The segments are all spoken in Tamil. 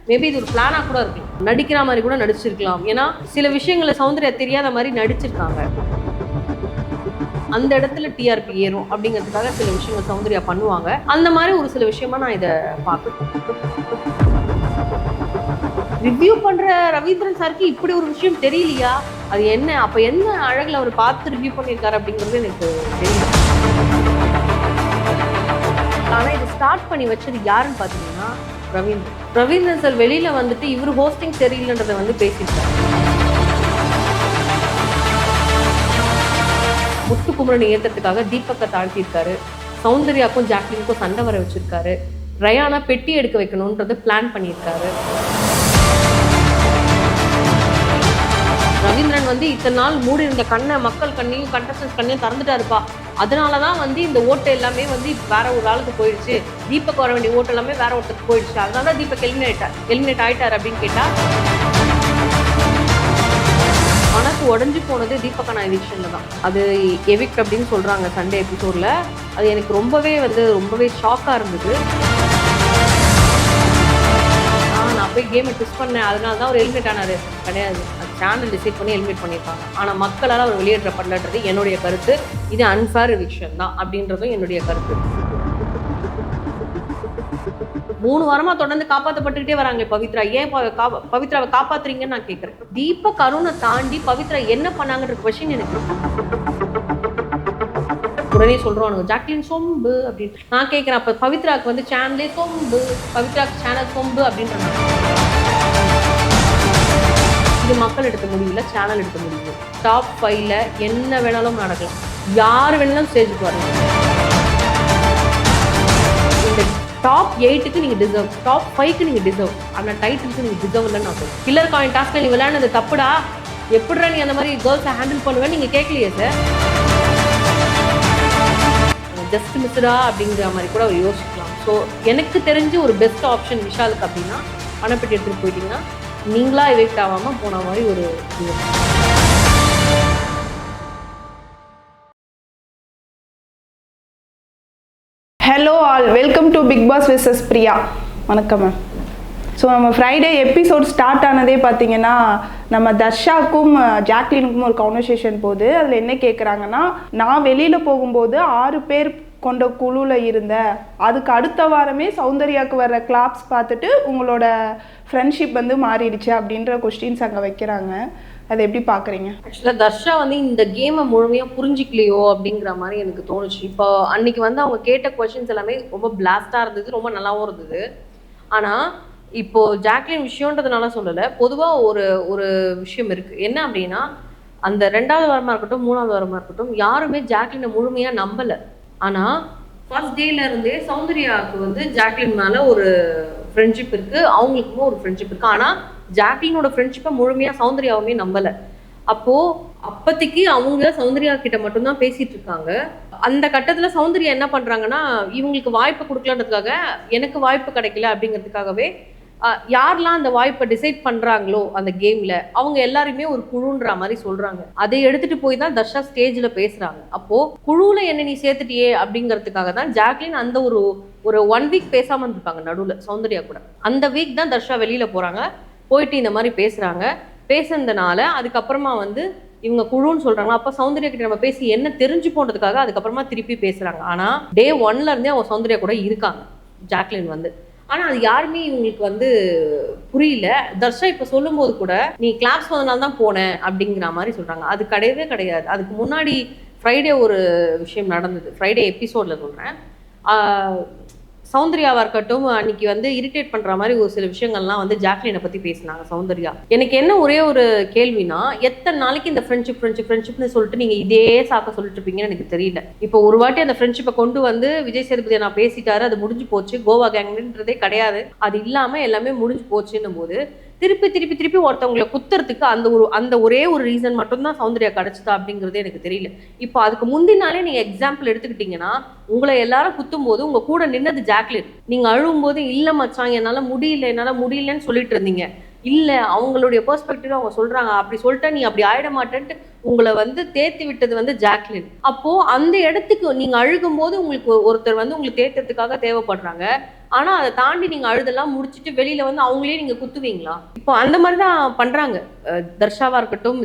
மேபி இது ஒரு பிளானா கூட இருக்கலாம், நடிக்கிற மாதிரி கூட நடிச்சிருக்கலாம். ஏன்னா சில விஷயங்களை சௌந்தர்யா தெரியாத மாதிரி நடிச்சிருக்காங்க. அந்த இடத்துல டிஆர்பி ஏறும் அப்படிங்கிறதுக்காக சில விஷயங்கள் சௌந்தர்யா பண்ணுவாங்க. அந்த மாதிரி ஒரு சில விஷயமா நான் இதை பார்க்குறேன். ரிவ்யூ பண்ற ரவீந்திரன் சாருக்கு இப்படி ஒரு விஷயம் தெரியலையா? அது என்ன, அப்ப என்ன அழகுல அவர் பார்த்து ரிவ்யூ பண்ணியிருக்காரு அப்படிங்கிறது எனக்கு தெரியல. ஆனா இது ஸ்டார்ட் பண்ணி வச்சது யாருன்னு பாத்தீங்கன்னா ரவீந்திரன் சார் வெளியில வந்துட்டு இவர் ஹோஸ்டிங் சரியில்லைன்றதை வந்து பேசியிருக்காரு. முத்துக்குமரனை ஏற்றத்துக்காக தீபக்கை தாழ்த்தியிருக்காரு. சௌந்தர்யாக்கும் ஜாக்லினுக்கும் சண்டை வர வச்சிருக்காரு. ரயானா பெட்டி எடுக்க வைக்கணும்ன்றத பிளான் பண்ணியிருக்காரு. ரவீந்திரன் வந்து இத்தனை நாள் மூடி இருந்த கண்ணை, மக்கள் கண்ணையும் கண்டஸ்டன்ஸ் கண்ணையும் திறந்துட்டாருப்பா. அதனாலதான் வந்து இந்த ஓட்டு எல்லாமே வந்து வேற ஒரு ஆளுக்கு போயிடுச்சு. தீபக் வர வேண்டிய ஓட்டு எல்லாமே வேற ஒருத்தருக்கு போயிடுச்சு. அதனாலதான் தீபக் எலிமினேட் ஆயிட்டார் அப்படின்னு கேட்டா, மனசு உடஞ்சி போனது தீபக்கான எவிக்ஷன்ல தான். அது எவிக்ட் அப்படின்னு சொல்றாங்க சண்டே எபிசோட்ல. அது எனக்கு ரொம்பவே ஷாக்கா இருந்தது. நான் போய் கேமை ட்விஸ்ட் பண்ணேன், அதனால தான் அவர் எலிமினேட் ஆனாரு. கிடையாது, அது சேனல் டிசைட் பண்ணி எலிமினேட் பண்ணியிருப்பாங்க. ஆனால் மக்களால் அவர் வெளியேற்றப்படலன்றது என்னுடைய கருத்து. இது அன்ஃபேர் எவிக்ஷன் தான் அப்படின்றதும் என்னுடைய கருத்து. 3 வாரமா தொடர்ந்து காப்பாற்றப்பட்டுக்கிட்டே வராங்க பவித்ரா. ஏன் பவித்ராவை காப்பாத்துறீங்கன்னு நான் கேட்கறேன். தீபக் அருணை தாண்டி பவித்ரா என்ன பண்ணாங்கன்ற கொஸ்டின் எனக்கு. உடனே சொல்றோம் ஜாக்லின் சொம்பு அப்படின்னு. நான் கேட்கிறேன், அப்ப பவித்ராக்கு வந்து சேனலே சொம்பு, பவித்ராக்கு சேனல் சொம்பு அப்படின்றாங்க. இது மக்கள் எடுத்த முடியல, சேனல் எடுத்த முடியல. டாப் 5ல என்ன வேணாலும் நடக்கலாம், யார் வேணாலும் ஸ்டேஜுக்கு வரலாம். இந்த டாப் 8க்கு நீங்க டிசர்வ், டாப் 5க்கு நீங்க டிசர்வ், ஆனால் டைட்டிலுக்கு நீங்க டிசர்வ் இல்லைன்னு நான் சொல்றேன். கில்லர் காயின் டாஸ்க்ல நீ விளையாடுனது தப்புடா, எப்படிடா நீ அந்த மாதிரி கேர்ள்ஸை ஹேண்டில் பண்ணுவேன்னு நீங்க கேட்கலையே சார். ஜஸ்ட் மிஸ்டா அப்படிங்கிற மாதிரி கூட அவர் யோசிக்கலாம். ஸோ எனக்கு தெரிஞ்சு ஒரு பெஸ்ட் ஆப்ஷன் விஷாலுக்கு அப்படின்னா, பணப்பெட்டி எடுத்துகிட்டு போயிட்டீங்கன்னா நீங்களா எவிக்ட் ஆகாமல் போன மாதிரி ஒரு இது. Hello all, welcome to Bigg Boss wishes Priya. வணக்கம் மேம். ஸோ நம்ம ஃப்ரைடே எபிசோட் ஸ்டார்ட் ஆனதே பார்த்தீங்கன்னா, நம்ம தர்ஷாவுக்கும் ஜாக்லினுக்கும் ஒரு கான்வர்சேஷன் போகுது. அதில் என்ன கேட்குறாங்கன்னா, நான் வெளியில் போகும்போது 6 பேர் கொண்ட குழுவில் இருந்தேன், அதுக்கு அடுத்த வாரமே சௌந்தர்யாவுக்கு வர்ற கிளாப்ஸ் பார்த்துட்டு உங்களோட ஃப்ரெண்ட்ஷிப் வந்து மாறிடுச்சு அப்படின்ற கொஸ்டின்ஸ் அங்கே வைக்கிறாங்க. அதை எப்படி பார்க்குறீங்க? ஆக்சுவலாக தர்ஷா வந்து இந்த கேமை முழுமையாக புரிஞ்சிக்கலையோ அப்படிங்கிற மாதிரி எனக்கு தோணுச்சு. இப்போ அன்னைக்கு வந்து அவங்க கேட்ட கொஸ்டின்ஸ் எல்லாமே ரொம்ப பிளாஸ்டாக இருந்தது, ரொம்ப நல்லாவும் இருந்தது. ஆனால் இப்போ ஜாக்லின் விஷயன்றதுனால சொல்லலை, பொதுவாக ஒரு விஷயம் இருக்குது. என்ன அப்படின்னா, அந்த 2வது வாரமாக இருக்கட்டும் 3வது வாரமாக இருக்கட்டும் யாருமே ஜாக்லினை முழுமையாக நம்பலை. ஆனால் ஃபர்ஸ்ட் டேல இருந்தே சௌந்தர்யாவுக்கு வந்து ஜாக்லின் மேலே ஒரு ஃப்ரெண்ட்ஷிப் இருக்குது, அவங்களுக்குமே ஒரு ஃப்ரெண்ட்ஷிப் இருக்குது. ஆனால் ஜாக்லினோட ஃப்ரெண்ட்ஷிப்பை முழுமையாக சௌந்தர்யாவுமே நம்பலை. அப்போதைக்கு அவங்க சௌந்தர்யா கிட்ட மட்டும்தான் பேசிட்டு இருக்காங்க. அந்த கட்டத்தில் சௌந்தர்யா என்ன பண்ணுறாங்கன்னா, இவங்களுக்கு வாய்ப்பு கொடுக்கலன்றதுக்காக, எனக்கு வாய்ப்பு கிடைக்கல அப்படிங்கிறதுக்காகவே யாரெல்லாம் அந்த வாய்ப்பை டிசைட் பண்றாங்களோ அந்த கேம்ல அவங்க எல்லாருமே ஒரு குழுன்ற மாதிரி சொல்றாங்க. அதை எடுத்துட்டு போய் தான் தர்ஷா ஸ்டேஜ்ல பேசுறாங்க. அப்போ குழுல என்ன நீ சேர்த்துட்டியே அப்படிங்கிறதுக்காக தான் ஜாக்லின் அந்த ஒரு 1 வீக் பேசாம இருந்திருப்பாங்க நடுவுல சௌந்தர்யா கூட. அந்த வீக் தான் தர்ஷா வெளியில போறாங்க, போயிட்டு இந்த மாதிரி பேசுனதுனால அதுக்கப்புறமா வந்து இவங்க குழுன்னு சொல்றாங்க. அப்ப சௌந்தர்யா கிட்ட நம்ம பேசி என்ன தெரிஞ்சு போனதுக்காக அதுக்கப்புறமா திருப்பி பேசுறாங்க. ஆனா டே 1ல இருந்தே அவங்க சௌந்தர்யா கூட இருக்காங்க ஜாக்லின் வந்து. ஆனா அது யாருமே இவங்களுக்கு வந்து புரியல. தர்ஷா இப்ப சொல்லும் போது கூட நீ கிளாஸ் வந்தனால தான் போனேன் அப்படிங்கிற மாதிரி சொல்றாங்க. அது கிடையவே கிடையாது. அதுக்கு முன்னாடி ஃப்ரைடே ஒரு விஷயம் நடந்தது, ஃப்ரைடே எபிசோட்ல சொல்றேன். சௌந்தர்யாவா இருக்கட்டும் அன்னைக்கு வந்து இரிட்டேட் பண்ற மாதிரி ஒரு சில விஷயங்கள்லாம் வந்து ஜாக்லினை பத்தி பேசினாங்க சௌந்தர்யா. எனக்கு என்ன ஒரே ஒரு கேள்வினா, எத்தனை நாளைக்கு இந்த ஃப்ரெண்ட்ஷிப்னு சொல்லிட்டு நீங்க இதே சாக்க சொல்லிட்டு இருப்பீங்கன்னு எனக்கு தெரியல. இப்போ ஒரு வாட்டி அந்த ஃப்ரெண்ட்ஷிப்பை கொண்டு வந்து விஜய் சேதுபதி நான் பேசிட்டாரு, அது முடிஞ்சு போச்சு, கோவா கேங்ன்றதே கிடையாது, அது இல்லாம எல்லாமே முடிஞ்சு போச்சுன்னும் போது திருப்பி ஒருத்தவங்களை குத்துறதுக்கு அந்த ஒரே ஒரு ரீசன் மட்டும்தான் சௌந்தர்யா கிடைச்சதா அப்படிங்கிறதே எனக்கு தெரியல. இப்போ அதுக்கு முந்தினாலே நீங்க எக்ஸாம்பிள் எடுத்துக்கிட்டீங்கன்னா, உங்களை எல்லாரும் குத்தும் போது உங்க கூட நின்னது ஜாக்லின். நீங்க அழுவும் போது இல்ல மச்சான் என்னால முடியலன்னு சொல்லிட்டு இருந்தீங்க. இல்ல அவங்களுடைய பெர்ஸ்பெக்டிவ் அவங்க சொல்றாங்க, அப்படி சொல்லிட்டா நீ அப்படி ஆயிட மாட்டேன்ட்டு உங்களை வந்து தேத்தி விட்டது வந்து ஜாக்லின். அப்போ அந்த இடத்துக்கு நீங்க அழுகும் போது உங்களுக்கு ஒருத்தர் வந்து உங்களுக்கு தேத்துறதுக்காக தேவைப்படுறாங்க. ஆனா அதை தாண்டி நீங்க அழுதெல்லாம் முடிச்சுட்டு வெளியில வந்து அவங்களே நீங்க குத்துவீங்களா? இப்போ அந்த மாதிரி தான் பண்றாங்க. தர்ஷாவா இருக்கட்டும்,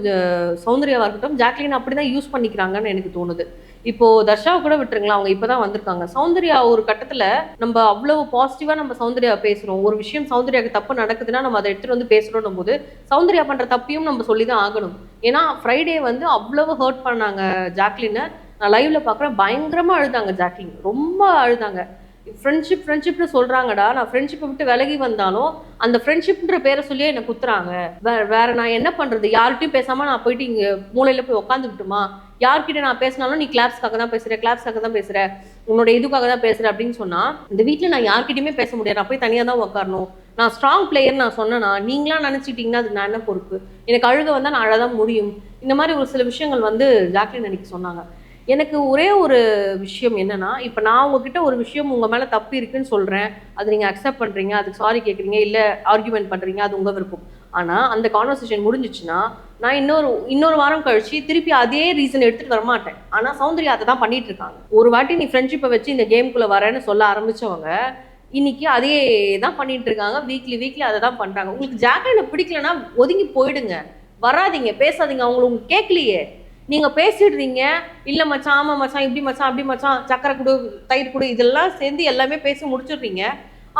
சௌந்தர்யாவா இருக்கட்டும், ஜாக்லின் அப்படிதான் யூஸ் பண்ணிக்கிறாங்கன்னு எனக்கு தோணுது. இப்போ தர்ஷாவை கூட விட்டுருங்களா, அவங்க இப்பதான் வந்திருக்காங்க. சௌந்தர்யா ஒரு கட்டத்துல நம்ம அவ்வளவு பாசிட்டிவா நம்ம சௌந்தர்யா பேசுறோம். ஒரு விஷயம் சௌந்தர்யாவுக்கு தப்பு நடக்குதுன்னா நம்ம அதை எடுத்துட்டு வந்து பேசுறோம் போது சௌந்தர்யா பண்ற தப்பையும் நம்ம சொல்லிதான் ஆகணும். ஏன்னா ஃப்ரைடே வந்து அவ்வளவு ஹர்ட் பண்ணாங்க ஜாக்லினை. நான் லைவ்ல பாக்குறேன், பயங்கரமா அழுதாங்க ஜாக்லின், ரொம்ப அழுதாங்க. ஃப்ரெண்ட்ஷிப்னு சொல்றாங்கடா, நான் ஃப்ரெண்ட்ஷிப்பை விட்டு விலகி வந்தாலும் அந்த ஃப்ரெண்ட்ஷிப்ன்ற பேரை சொல்லியே என்ன குத்துறாங்க. வேற நான் என்ன பண்றது? யார்கிட்டயும் பேசாம நான் போயிட்டு இங்க மூலையில போய் உட்காந்துக்கிட்டுமா? யார்கிட்ட நான் பேசினாலும் நீ கிளாப்ஸ்க்காக தான் பேசுற, உன்னோட இதுக்காக தான் பேசுற அப்படின்னு சொன்னா இந்த வீட்டுல நான் யார்கிட்டயுமே பேச முடியாது. நான் போய் தனியா தான் உட்காரணும். நான் ஸ்ட்ராங் பிளேயர் நான் சொன்னேன்னா நீங்களா நினைச்சிட்டீங்கன்னா அது நான் என்ன பொறுப்பு? எனக்கு அழுக வந்தா நான் அழதான் முடியும். இந்த மாதிரி ஒரு சில விஷயங்கள் வந்து ஜாக்லின் அன்னைக்கு சொன்னாங்க. எனக்கு ஒரே ஒரு விஷயம் என்னன்னா, இப்போ நான் உங்ககிட்ட ஒரு விஷயம் உங்க மேல தப்பு இருக்குன்னு சொல்றேன், அது நீங்க அக்செப்ட் பண்றீங்க, அதுக்கு சாரி கேட்குறீங்க, இல்ல ஆர்குமெண்ட் பண்றீங்க, அது உங்க விருப்பம். ஆனா அந்த கான்வர்சேஷன் முடிஞ்சிச்சுன்னா நான் இன்னொரு வாரம் கழிச்சு திருப்பி அதே ரீசன் எடுத்துட்டு வரமாட்டேன். ஆனா சௌந்தர்யா அதை தான் பண்ணிட்டு இருக்காங்க. ஒரு வாட்டி நீ ஃப்ரெண்ட்ஷிப்பை வச்சு இந்த கேமுக்குள்ள வரேன்னு சொல்ல ஆரம்பிச்சவங்க இன்னைக்கு அதே தான் பண்ணிட்டு இருக்காங்க. வீக்லி அதை தான் பண்றாங்க. உங்களுக்கு ஜாக்லினை பிடிக்கலன்னா ஒதுங்கி போயிடுங்க, வராதிங்க, பேசாதீங்க. உங்களுக்கு கேட்கலையே, நீங்க பேசிடுறீங்க. இல்ல மச்சான், ஆமா மச்சான், இப்படி மச்சான், அப்படி மச்சான், சக்கரை கொடு, தயிர் கொடு, இதெல்லாம் சேர்ந்து எல்லாமே பேசி முடிச்சிடுறீங்க.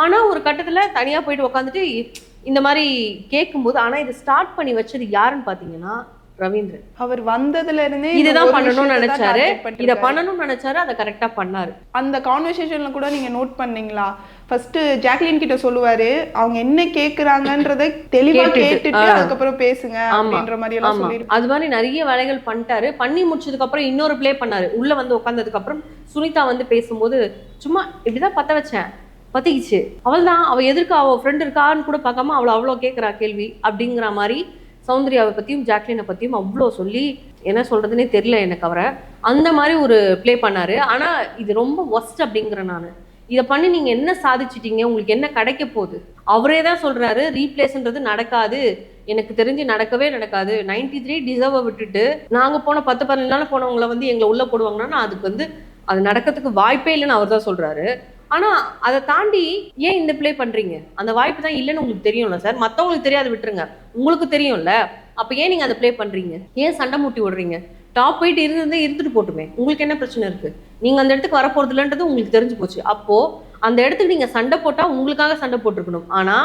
ஆனா ஒரு கட்டத்துல தனியா போயிட்டு உட்காந்துட்டு இந்த மாதிரி கேட்கும்போது, ஆனா இதை ஸ்டார்ட் பண்ணி வச்சது யாருன்னு பாத்தீங்கன்னா ரவீந்திரன். அவர் வந்ததுல இருந்தே இதுதான் பண்ணணும்னு நினைச்சாரு, இதை பண்ணணும்னு நினைச்சாரு, அதை கரெக்டா பண்ணாரு. அந்த கான்வர்சேஷன்ல கூட நீங்க நோட் பண்ணீங்களா? ஃபர்ஸ்ட் ஜாக்லின் கிட்ட சொல்லுவாரு, அவங்க என்ன கேக்குறாங்கன்றத தெளிவா கேட்டுட்டு அதுக்கப்புறம் பேசுங்க அப்படின்ற மாதிரி எல்லாம் சொல்லிருக்காரு. அது மாதிரி நிறைய வேலைகள் பண்ணிட்டாரு. பண்ணி முடிச்சதுக்கு அப்புறம் இன்னொரு பிளே பண்ணாரு. உள்ள வந்து உட்கார்ந்ததுக்கு அப்புறம் சுனிதா வந்து பேசும்போது சும்மா இப்படிதான் பத்த வச்சேன், பத்திக்கிச்சு, அவள் தான், அவ எதிர்க்க அவ ஃப்ரெண்ட் இருக்கான்னு கூட பார்க்காம அவளை அவ்வளோ கேட்குறா கேள்வி அப்படிங்கிற மாதிரி சௌந்தர்யாவை பத்தியும் ஜாக்லினை பத்தியும் அவ்வளோ சொல்லி என்ன சொல்றதுன்னே தெரியல எனக்கு அவரை. அந்த மாதிரி ஒரு பிளே பண்ணாரு. ஆனா இது ரொம்ப ஒஸ்ட் அப்படிங்கிற நான். இதை பண்ணி நீங்க என்ன சாதிச்சிட்டீங்க? உங்களுக்கு என்ன கிடைக்க போகுது? அவரே தான் சொல்றாரு, ரீப்ளேஸ்ன்றது நடக்காது, எனக்கு தெரிஞ்சு நடக்கவே நடக்காது. 93 டிசர்வை விட்டுட்டு நாங்க போன 10-12 நாள் போனவங்களை வந்து எங்களை உள்ள போடுவாங்கன்னா அதுக்கு வந்து அது நடக்கிறதுக்கு வாய்ப்பே இல்லைன்னு அவர் தான் சொல்றாரு. ஆனா அதை தாண்டி ஏன் இந்த பிளே பண்றீங்க? அந்த வாய்ப்பு தான் இல்லைன்னு உங்களுக்கு தெரியும்ல சார். மத்தவங்களுக்கு தெரியாது விட்டுருங்க, உங்களுக்கு தெரியும்ல. அப்ப ஏன் நீங்க அதை பிளே பண்றீங்க? ஏன் சண்டை மூட்டி விடுறீங்க? டாப் போயிட்டு இருந்துட்டு போட்டுமே, உங்களுக்கு என்ன பிரச்சனை இருக்கு? நீங்க அந்த இடத்துக்கு வரப்போறது இல்லைன்றது உங்களுக்கு தெரிஞ்சு போச்சு. அப்போ அந்த இடத்துக்கு நீங்க சண்டை போட்டா உங்களுக்காக சண்டை போட்டிருக்கணும். ஆனா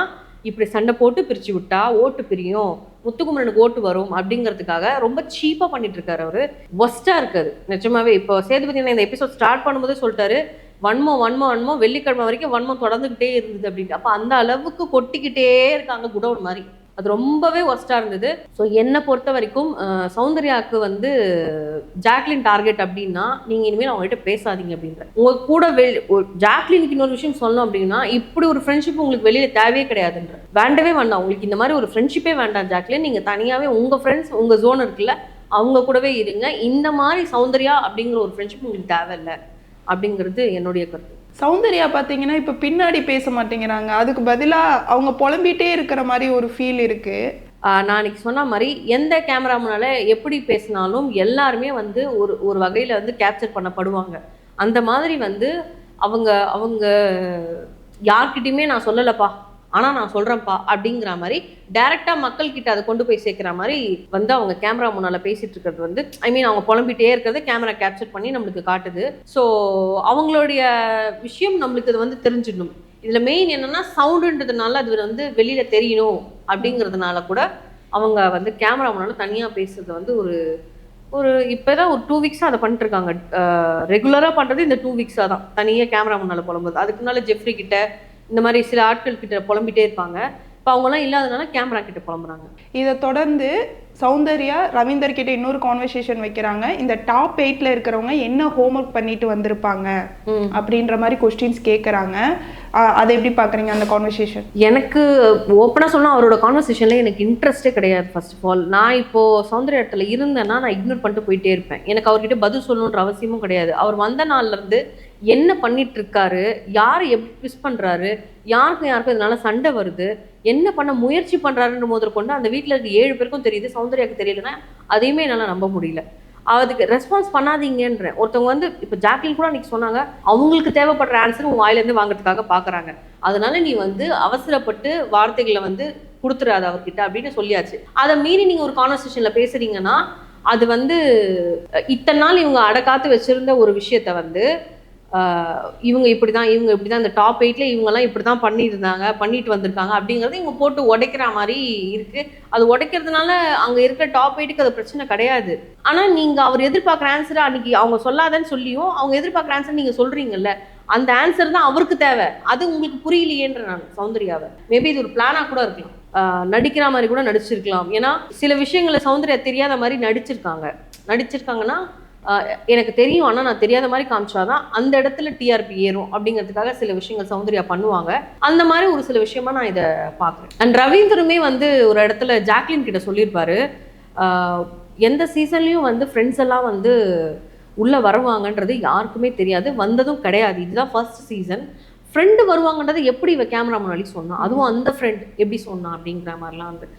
இப்படி சண்டை போட்டு பிரிச்சு விட்டா ஓட்டு பிரியும், முத்துக்குமரனுக்கு ஓட்டு வரும் அப்படிங்கிறதுக்காக ரொம்ப சீப்பா பண்ணிட்டு இருக்காரு அவரு. ஒஸ்டா இருக்காது நிஜமாவே. இப்போ சேதுபதி இந்த எபிசோட் ஸ்டார்ட் பண்ணும்போதே சொல்லிட்டாரு, வன்மம் வெள்ளிக்கிழமை வரைக்கும் வன்மம் தொடர்ந்துகிட்டே இருந்தது அப்படின்ட்டு. அப்ப அந்த அளவுக்கு கொட்டிக்கிட்டே இருக்காங்க குடவுன் மாதிரி. அது ரொம்பவே ஒஸ்டா இருந்தது. ஸோ என்னை பொறுத்த வரைக்கும் சௌந்தர்யாவுக்கு வந்து ஜாக்லின் டார்கெட் அப்படின்னா நீங்க இனிமேல் அவங்ககிட்ட பேசாதீங்க அப்படின்ற. உங்க கூட ஜாக்லினுக்கு இன்னொரு விஷயம் சொல்லணும் அப்படின்னா, இப்படி ஒரு ஃப்ரெண்ட்ஷிப் உங்களுக்கு வெளியில தேவையே கிடையாதுன்ற. வேண்டவே வேண்டாம் உங்களுக்கு இந்த மாதிரி ஒரு ஃப்ரெண்ட்ஷிப்பே வேண்டாம் ஜாக்லின். நீங்க தனியாவே உங்க ஃப்ரெண்ட்ஸ், உங்க ஜோன் இருக்குல்ல, அவங்க கூடவே இருங்க. இந்த மாதிரி சௌந்தர்யா அப்படிங்கிற ஒரு ஃப்ரெண்ட்ஷிப் உங்களுக்கு தேவையில்லை அப்படிங்கிறது என்னுடைய கருத்து. சௌந்தர்யா பார்த்தீங்கன்னா இப்போ பின்னாடி பேச மாட்டேங்கிறாங்க, அதுக்கு பதிலாக அவங்க புலம்பிகிட்டே இருக்கிற மாதிரி ஒரு ஃபீல் இருக்கு. நான் இன்னைக்கு சொன்ன மாதிரி எந்த கேமரா முன்னால எப்படி பேசினாலும் எல்லாருமே வந்து ஒரு வகையில் வந்து கேப்சர் பண்ணப்படுவாங்க. அந்த மாதிரி வந்து அவங்க யார்கிட்டையுமே நான் சொல்லலைப்பா, ஆனால் நான் சொல்கிறேன்ப்பா அப்படிங்கிற மாதிரி டைரெக்டாக மக்கள்கிட்ட அதை கொண்டு போய் சேர்க்குற மாதிரி வந்து அவங்க கேமரா முன்னால் பேசிகிட்டு இருக்கிறது வந்து அவங்க புலம்பிகிட்டே இருக்கிறது கேமரா கேப்சர் பண்ணி நம்மளுக்கு காட்டுது. ஸோ அவங்களுடைய விஷயம் நம்மளுக்கு இது வந்து தெரிஞ்சிடணும். இதில் மெயின் என்னென்னா சவுண்டுன்றதுனால அது வந்து வெளியில் தெரியணும் அப்படிங்கிறதுனால கூட அவங்க வந்து கேமரா முன்னால் தனியாக பேசுறது வந்து ஒரு இப்போதான் ஒரு 2 வீக்ஸாக அதை பண்ணிட்டு இருக்காங்க. ரெகுலராக பண்ணுறது இந்த 2 வீக்ஸாக தான், தனியாக கேமரா முன்னால் புலம்புறது. அதுக்கு முன்னால் ஜெஃப்ரி கிட்ட இந்த மாதிரி சில ஆட்கள் கிட்ட புலம்பிட்டே இருப்பாங்க. இப்போ அவங்கெல்லாம் இல்லாதனால கேமரா கிட்ட புலம்புறாங்க. இதை தொடர்ந்து சௌந்தர்யா ரவீந்தர் கிட்ட இன்னொரு கான்வர்சேஷன் வைக்கிறாங்க. இந்த டாப் 8ல இருக்கிறவங்க என்ன ஹோம்ஒர்க் பண்ணிட்டு வந்திருப்பாங்க அப்படின்ற மாதிரி கொஸ்டின்ஸ் கேட்குறாங்க. அதை எப்படி பார்க்குறீங்க அந்த கான்வர்சேஷன்? எனக்கு ஓப்பனாக சொன்னால் அவரோட கான்வர்சேஷனில் எனக்கு இன்ட்ரெஸ்டே கிடையாது. ஃபர்ஸ்ட் ஆஃப் ஆல் நான் இப்போது சௌந்தர்யா இடத்துல இருந்தேன்னா நான் இக்னோர் பண்ணிட்டு போயிட்டே இருப்பேன். எனக்கு அவர்கிட்ட பதில் சொல்லணுன்ற அவசியமும் கிடையாது. அவர் வந்த நாள்லேருந்து என்ன பண்ணிட்டு இருக்காரு, யாரை எப்படி ட்விஸ்ட் பண்ணுறாரு, யாருக்கும் இதனால சண்டை வருது, என்ன பண்ண முயற்சி பண்ணுறாருன்ற முதல் கொண்டு அந்த வீட்டில் இருக்க 7 பேருக்கும் தெரியுது. சௌந்தர்யாவுக்கு தெரியலன்னா அதையுமே என்னால் நம்ப முடியல. அதுக்கு ரெஸ்பான்ஸ் பண்ணாதீங்கன்ற. ஒருத்தவங்க வந்து இப்போ ஜாக்லின் கூட அன்னைக்கு சொன்னாங்க, அவங்களுக்கு தேவைப்படுற ஆன்சர் உங்க வாயிலேருந்து வாங்குறதுக்காக பாக்குறாங்க, அதனால நீ வந்து அவசரப்பட்டு வார்த்தைகளை வந்து கொடுத்துறாது அவர்கிட்ட அப்படின்னு சொல்லியாச்சு. அதை மீறி நீங்க ஒரு கான்வர்சேஷன்ல பேசுறீங்கன்னா அது வந்து இத்தனை நாள் இவங்க அடக்காத்து வச்சிருந்த ஒரு விஷயத்த வந்து இவங்க இப்படிதான் இந்த டாப் 8ல இவங்கெல்லாம் இப்படிதான் பண்ணிட்டு வந்திருக்காங்க அப்படிங்கறது இவங்க போட்டு உடைக்கிற மாதிரி இருக்கு. அது உடைக்கிறதுனால அங்க இருக்கிற டாப் 8க்கு அது பிரச்சனை கிடையாது. ஆனா நீங்க அவர் எதிர்பார்க்குற ஆன்சரை அன்னைக்கு அவங்க சொல்லாதன்னு சொல்லியும் அவங்க எதிர்பார்க்குற ஆன்சர் நீங்க சொல்றீங்கல்ல, அந்த ஆன்சர் தான் அவருக்கு தேவை. அது உங்களுக்கு புரியலையேன்ற நான் சௌந்தர்யாவை மேபி இது ஒரு பிளானா கூட இருக்கலாம், நடிக்கிற மாதிரி கூட நடிச்சிருக்கலாம். ஏன்னா சில விஷயங்களை சௌந்தர்யா தெரியாத மாதிரி நடிச்சிருக்காங்கன்னா எனக்கு தெரியும் ஆனால் நான் தெரியாத மாதிரி காமிச்சாதான் அந்த இடத்துல டிஆர்பி ஏறும் அப்படிங்கிறதுக்காக சில விஷயங்கள் சௌந்தர்யா பண்ணுவாங்க. அந்த மாதிரி ஒரு சில விஷயமா நான் இதை பார்க்குறேன். அண்ட் ரவீந்தருமே வந்து ஒரு இடத்துல ஜாக்லின் கிட்ட சொல்லியிருப்பாரு, எந்த சீசன்லையும் வந்து ஃப்ரெண்ட்ஸ் எல்லாம் வந்து உள்ளே வருவாங்கன்றது யாருக்குமே தெரியாது, வந்ததும் கிடையாது, இதுதான் ஃபர்ஸ்ட் சீசன். ஃப்ரெண்டு வருவாங்கன்றது எப்படி இவ கேமரா முன்னாடி சொன்னா, அதுவும் அந்த ஃப்ரெண்ட் எப்படி சொன்னா அப்படிங்கிற மாதிரிலாம் வந்து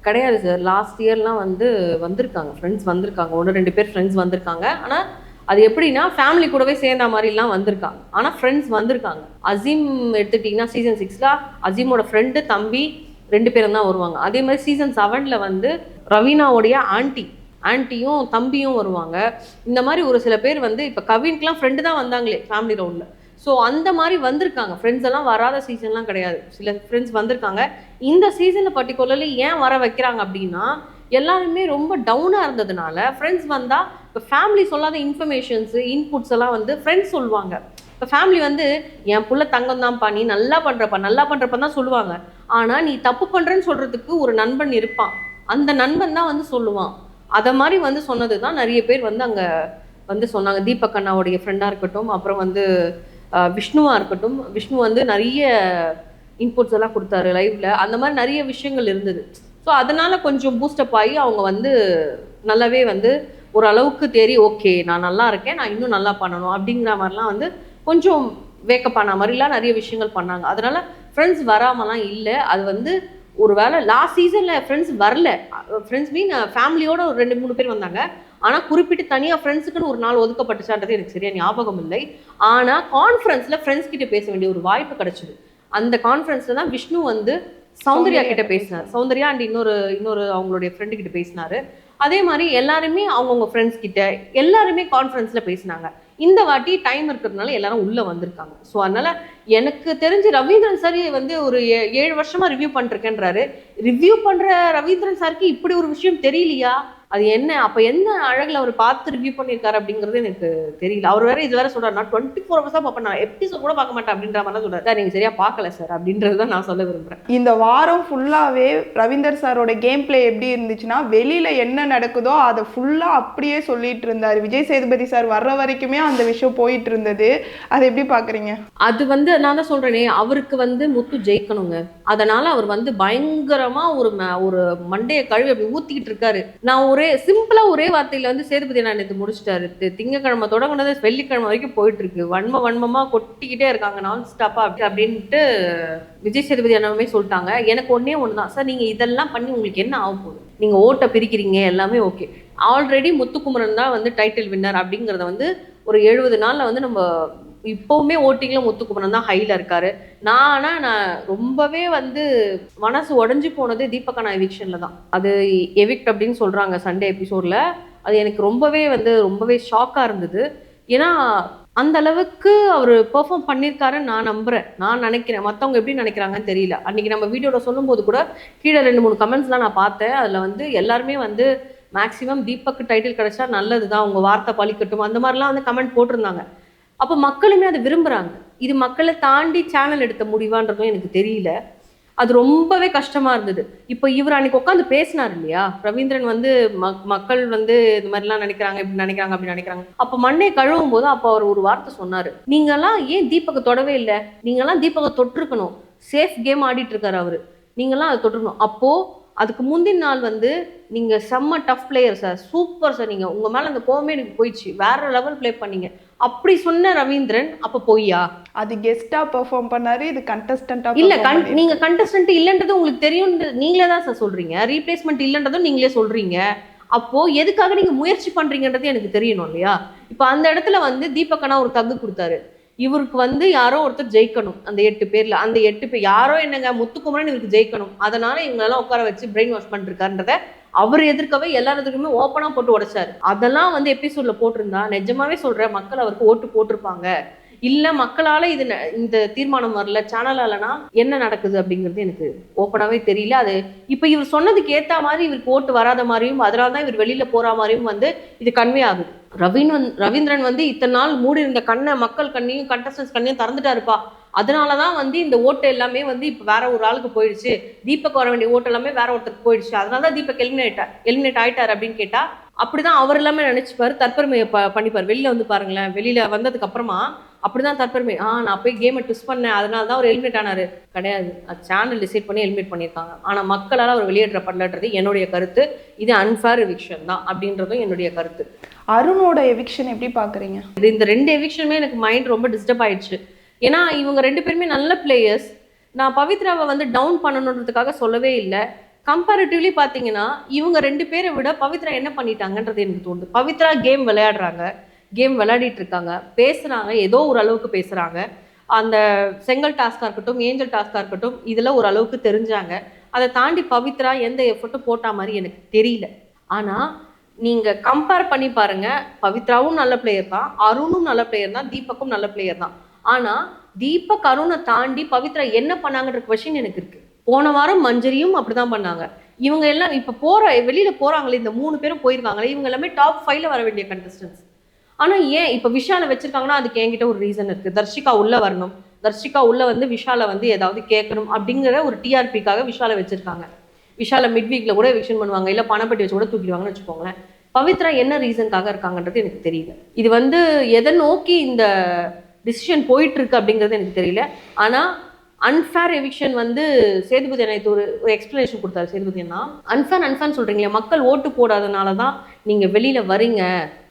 கிடையாது சார். லாஸ்ட் இயர்லாம் வந்து வந்திருக்காங்க ஃப்ரெண்ட்ஸ், வந்திருக்காங்க 1-2 பேர் ஃப்ரெண்ட்ஸ் வந்திருக்காங்க. ஆனால் அது எப்படின்னா ஃபேமிலி கூடவே சேர்ந்த மாதிரிலாம் வந்திருக்காங்க, ஆனால் ஃப்ரெண்ட்ஸ் வந்திருக்காங்க. அசீம் எடுத்துக்கிட்டிங்கன்னா சீசன் 6ல அசீமோட ஃப்ரெண்டு தம்பி 2 பேரும் தான் வருவாங்க. அதே மாதிரி சீசன் 7ல் வந்து ரவீனாவுடைய ஆன்ட்டியும் தம்பியும் வருவாங்க. இந்த மாதிரி ஒரு சில பேர் வந்து இப்போ கவின்க்குலாம் ஃப்ரெண்டு தான் வந்தாங்களே ஃபேமிலி ரவுண்டில். ஸோ அந்த மாதிரி வந்திருக்காங்க. ஃப்ரெண்ட்ஸ் எல்லாம் வராத சீசன்லாம் கிடையாது, சில ஃப்ரெண்ட்ஸ் வந்திருக்காங்க. இந்த சீசனில் பர்டிகுலர்லி ஏன் வர வைக்கிறாங்க அப்படின்னா எல்லாருமே ரொம்ப டவுனாக இருந்ததுனால ஃப்ரெண்ட்ஸ் வந்தால் இப்போ ஃபேமிலி சொல்லாத இன்ஃபர்மேஷன்ஸு இன்புட்ஸ் எல்லாம் வந்து ஃப்ரெண்ட்ஸ் சொல்லுவாங்க. இப்போ ஃபேமிலி வந்து என் புள்ள தங்கம் தான்ப்பா, நீ நல்லா பண்ணுறப்ப தான் சொல்லுவாங்க. ஆனால் நீ தப்பு பண்ணுறேன்னு சொல்கிறதுக்கு ஒரு நண்பன் இருப்பான், அந்த நண்பன் தான் வந்து சொல்லுவான். அதை மாதிரி வந்து சொன்னது தான் நிறைய பேர் வந்து அங்கே வந்து சொன்னாங்க. தீபக் அண்ணாவுடைய ஃப்ரெண்டாக இருக்கட்டும், அப்புறம் வந்து விஷ்ணுவாக இருக்கட்டும், விஷ்ணு வந்து நிறைய இன்புட்ஸ் எல்லாம் கொடுத்தாரு லைவ்ல. அந்த மாதிரி நிறைய விஷயங்கள் இருந்தது. ஸோ அதனால கொஞ்சம் பூஸ்டப் ஆகி அவங்க வந்து நல்லாவே வந்து ஒரு அளவுக்கு ஓகே நான் நல்லா இருக்கேன், நான் இன்னும் நல்லா பண்ணணும் அப்படிங்கிற மாதிரிலாம் வந்து கொஞ்சம் வேக்கப் ஆன மாதிரிலாம் நிறைய விஷயங்கள் பண்ணாங்க. அதனால ஃப்ரெண்ட்ஸ் வராமலாம் இல்லை. அது வந்து ஒரு வேளை லாஸ்ட் சீசனில் ஃப்ரெண்ட்ஸ் வரல, ஃப்ரெண்ட்ஸ் மீன் ஃபேமிலியோட ஒரு 2-3 பேர் வந்தாங்க. ஆனால் குறிப்பிட்டு தனியாக ஃப்ரெண்ட்ஸுக்குன்னு ஒரு நாள் ஒதுக்கப்பட்டுச்சான்றது எனக்கு சரியா ஞாபகம் இல்லை. ஆனால் கான்ஃபரன்ஸில் ஃப்ரெண்ட்ஸ் கிட்ட பேச வேண்டிய ஒரு வாய்ப்பு கிடைச்சிது. அந்த கான்ஃபரன்ஸில் தான் விஷ்ணு வந்து சௌந்தர்யா கிட்ட பேசினார், சௌந்தர்யா அண்ட் இன்னொரு அவங்களுடைய ஃப்ரெண்டு கிட்ட பேசினாரு. அதே மாதிரி எல்லாருமே அவங்கவுங்க ஃப்ரெண்ட்ஸ் கிட்ட எல்லாருமே கான்ஃபரன்ஸில் பேசினாங்க. இந்த வாட்டி டைம் இருக்கிறதுனால எல்லாரும் உள்ள வந்திருக்காங்க. ஸோ அதனால எனக்கு தெரிஞ்சு ரவீந்திரன் சார் வந்து ஒரு 7 வருஷமா ரிவ்யூ பண்ணிருக்கேன்றாரு. ரிவ்யூ பண்ற ரவீந்திரன் சாருக்கு இப்படி ஒரு விஷயம் தெரியலையா? அது என்ன அப்ப என்ன அழகுல அவர் பார்த்து ரிவ்யூ பண்ணியிருக்காரு அப்படிங்கிறது எனக்கு தெரியல. அவர் வேற இது வேற சொல்றாரு, நான் 24 hours தான் பார்ப்பேன், நான் எபிசோட் கூட பார்க்க மாட்டேன் அப்படின்ற மாதிரி சொல்றாரு. நீங்க சரியா பார்க்கல சார் அப்படின்றது தான் நான் சொல்ல விரும்புறேன். இந்த வாரம் ஃபுல்லாவே ரவீந்தர் சாரோட கேம் பிளே எப்படி இருந்துச்சுன்னா, வெளியில என்ன நடக்குதோ அதை ஃபுல்லா அப்படியே சொல்லிட்டு இருந்தாரு. விஜய் சேதுபதி சார் வர்ற வரைக்குமே அந்த விஷயம் போயிட்டு இருந்தது. அதை எப்படி பாக்குறீங்க? அது வந்து நான் தான் சொல்றேனே, அவருக்கு வந்து முத்து ஜெயிக்கணுங்க. அதனால அவர் வந்து பயங்கரமா ஒரு மண்டையை கழுவி அப்படி ஊத்திக்கிட்டு இருக்காரு. நான் சிம்பிளா ஒரே வார்த்தையில வந்து சேதுபதி நான் நேற்று முடிச்சிட்டாரு. திங்கக்கிழமை தொடங்கினது வெள்ளிக்கிழமை வரைக்கும் போயிட்டு இருக்கு, வன்மமா கொட்டிக்கிட்டே இருக்காங்க நான் ஸ்டாப்பா அப்படின்ட்டு விஜய் சேதுபதி அண்ணாவுமே சொல்லிட்டாங்க. எனக்கு ஒன்னே ஒண்ணுதான் சார், நீங்க இதெல்லாம் பண்ணி உங்களுக்கு என்ன ஆக போகுது? நீங்க ஓட்டை பிரிக்கிறீங்க எல்லாமே ஓகே, ஆல்ரெடி முத்துக்குமரன் தான் வந்து டைட்டில் வின்னர் அப்படிங்கறத வந்து ஒரு 70 நாள்ல வந்து நம்ம இப்பவுமே ஓட்டிங்ல முத்துக்குமரன் தான் ஹைல இருக்காரு. நான் ரொம்பவே வந்து மனசு உடஞ்சி போனது தீபக் அண்ணா எவிக்ஷன்ல தான். அது எவிக்ட் அப்படின்னு சொல்றாங்க சண்டே எபிசோட்ல. அது எனக்கு ரொம்பவே ஷாக்கா இருந்தது. ஏன்னா அந்த அளவுக்கு அவர் பெர்ஃபார்ம் பண்ணியிருக்காருன்னு நான் நம்புறேன், நான் நினைக்கிறேன். மற்றவங்க எப்படி நினைக்கிறாங்கன்னு தெரியல. அன்னைக்கு நம்ம வீடியோட சொல்லும் போது கூட கீழே 2-3 கமெண்ட்ஸ்லாம் நான் பார்த்தேன். அதுல வந்து எல்லாருமே வந்து மேக்சிமம் தீபக் டைட்டில் கிடைச்சா நல்லதுதான், உங்க வார்த்தை பழிக்கட்டும் அந்த மாதிரிலாம் வந்து கமெண்ட் போட்டிருந்தாங்க. அப்போ மக்களுமே அதை விரும்புறாங்க. இது மக்களை தாண்டி சேனல் எடுத்த முடிவான்றதும் எனக்கு தெரியல. அது ரொம்பவே கஷ்டமா இருந்தது. இப்போ இவர் அன்னைக்கு உட்காந்து பேசினார் இல்லையா, ரவீந்திரன் வந்து மக்கள் வந்து இது மாதிரிலாம் நினைக்கிறாங்க, இப்படி நினைக்கிறாங்க, அப்படி நினைக்கிறாங்க. அப்போ மண்ணை கழுவும் போது அப்போ அவர் ஒரு வார்த்தை சொன்னாரு, நீங்கெல்லாம் ஏன் தீபக்கை தொடவே இல்லை, நீங்கெல்லாம் தீபக்கை தொட்டிருக்கணும், சேஃப் கேம் ஆடிட்டு இருக்காரு அவரு, நீங்கெல்லாம் அதை தொட்டிருக்கணும். அப்போ அதுக்கு முந்தின நாள் வந்து நீங்க செம்ம tough player sir, super sir, நீங்க உங்க மேல அந்த கோவமே எனக்கு போயிடுச்சு, வேற லெவல் பிளே பண்ணீங்க அப்படி சொன்ன ரவீந்திரன் அப்ப பொய்யா? அது கெஸ்டா பெர்ஃபார்ம் பண்ணாரு, இது கண்டஸ்டன்டா இல்ல. நீங்க கண்டஸ்டன்ட் இல்லன்றது உங்களுக்கு தெரியும், நீங்களே தான் சார் சொல்றீங்க. ரீப்ளேஸ்மெண்ட் இல்லன்றதும் நீங்களே சொல்றீங்க. அப்போ எதுக்காக நீங்க முயற்சி பண்றீங்கன்றது எனக்கு தெரியணும் இல்லையா? இப்ப அந்த இடத்துல வந்து தீபக்கனா ஒரு தகு கொடுத்தாரு. இவருக்கு வந்து யாரோ ஒருத்தர் ஜெயிக்கணும். அந்த 8 பேர்ல அந்த 8 பேர் யாரோ என்னங்க முத்துக்குமரன் இவருக்கு ஜெயிக்கணும், அதனால இவங்களெல்லாம் உட்கார வச்சு பிரெயின் வாஷ் பண்ணிருக்காருன்றத அவர் எதிர்க்கவே எல்லாத்துக்குமே ஓப்பனா போட்டு உடைச்சாரு. அதெல்லாம் வந்து எபிசோட்ல போட்டிருந்தா நிஜமாவே சொல்றேன், மக்கள் அவருக்கு ஓட்டு போட்டிருப்பாங்க. இல்ல மக்களால இது இந்த தீர்மானம் வரல, சேனலாலனா என்ன நடக்குது அப்படிங்கிறது எனக்கு ஓப்பனாவே தெரியல. அது இப்ப இவர் சொன்னதுக்கு ஏத்த மாதிரி இவருக்கு ஓட்டு வராத மாதிரியும், அதனாலதான் இவர் வெளியில போற மாதிரியும் வந்து இது கன்வே ஆகுது. ரவீந்திரன் வந்து இத்தனை நாள் மூடி இருந்த கண்ணை, மக்கள் கண்ணையும் கண்டஸ்டன்ஸ் கண்ணையும் திறந்துட்டாருப்பா. அதனாலதான் வந்து இந்த ஓட்டு எல்லாமே வந்து இப்ப வேற ஒரு ஆளுக்கு போயிடுச்சு. தீபக் வர வேண்டிய ஓட்டு எல்லாமே வேற ஒருத்தருக்கு போயிடுச்சு, அதனாலதான் தீபக் எலிமினேட் ஆயிட்டாரு அப்படின்னு கேட்டா அப்படிதான் அவர் எல்லாமே நினைச்சுப்பாரு. தற்பெருமையை பண்ணிப்பாரு. வெளியில வந்து பாருங்களேன், வெளியில வந்ததுக்கு அப்புறமா அப்படிதான் தற்பெருமை. நான் போய் கேமை ட்விஸ்ட் பண்ணேன், அதனாலதான் அவர் எலிமினேட் ஆனாரு. கிடையாது, அது சேனல் டிசைட் பண்ணி எலிமினேட் பண்ணியிருக்காங்க. ஆனா மக்களால் அவர் வெளியேற்ற பண்ணலன்றது என்னுடைய கருத்து. இது அன்ஃபேர் எவிக்ஷன் தான் அப்படின்றதும் என்னுடைய கருத்து. அருணோட எவிக்ஷன் எப்படி பாக்குறீங்க? இந்த 2 எவிக்ஷனுமே எனக்கு மைண்ட் ரொம்ப டிஸ்டர்ப் ஆயிடுச்சு. ஏன்னா இவங்க 2 பேருமே நல்ல பிளேயர்ஸ். நான் பவித்ராவை வந்து டவுன் பண்ணணுன்றதுக்காக சொல்லவே இல்லை. கம்பேரிட்டிவ்லி பார்த்தீங்கன்னா இவங்க 2 பேரை விட பவித்ரா என்ன பண்ணிட்டாங்கன்றது எனக்கு தோணுது. பவித்ரா கேம் விளையாடுறாங்க, கேம் விளையாடிட்டு இருக்காங்க, பேசுறாங்க, ஏதோ ஒரு அளவுக்கு பேசுறாங்க. அந்த செங்கல் டாஸ்கா இருக்கட்டும், ஏஞ்சல் டாஸ்கா இருக்கட்டும், இதுல ஒரு அளவுக்கு தெரிஞ்சாங்க. அதை தாண்டி பவித்ரா எந்த எஃபர்ட்டும் போட்டா மாதிரி எனக்கு தெரியல. ஆனா நீங்க கம்பேர் பண்ணி பாருங்க, பவித்ராவும் நல்ல பிளேயர் தான், அருணும் நல்ல பிளேயர் தான், தீபக்கும் நல்ல பிளேயர் தான். ஆனா தீபக் அருணை தாண்டி பவித்ரா என்ன பண்ணாங்கன்ற கொஸ்டின் எனக்கு இருக்கு. போன வாரம் மஞ்சரியும் அப்படிதான் பண்ணாங்க. இவங்க எல்லாம் இப்ப வெளியில போறாங்களே, இந்த 3 பேரும் போயிருக்காங்களே, இவங்க எல்லாமே டாப் 5ல வர வேண்டிய கண்டஸ்டன்ஸ். ஆனா ஏன் இப்ப விஷால வச்சிருக்காங்கன்னா அதுக்கு என்கிட்ட ஒரு ரீசன் இருக்கு. தர்ஷிகா உள்ள வரணும், தர்ஷிகா உள்ள வந்து விஷால வந்து ஏதாவது கேட்கணும் அப்படிங்கிற ஒரு டிஆர்பிக்காக விஷால வச்சிருக்காங்க. விஷால மிட் வீக்ல கூட எவிக்ஷன் பண்ணுவாங்க, இல்ல பணப்பட்டி வச்சு கூட தூக்கிடுவாங்கன்னு வச்சுக்கோங்களேன். பவித்ரா என்ன ரீசனுக்காக இருக்காங்கன்றது எனக்கு தெரியல. இது வந்து எதை நோக்கி இந்த டிசிஷன் போயிட்டு இருக்கு அப்படிங்கிறது எனக்கு தெரியல. ஆனா அன்ஃபேர் எவிக்ஷன் வந்து சேதுபதி அண்ணா ஒரு எக்ஸ்பிளனேஷன் கொடுத்தாரு. சேதுபதி அண்ணா அன்ஃபேர் சொல்றீங்களே, மக்கள் ஓட்டு போடாதனால தான் நீங்க வெளியில வரீங்க,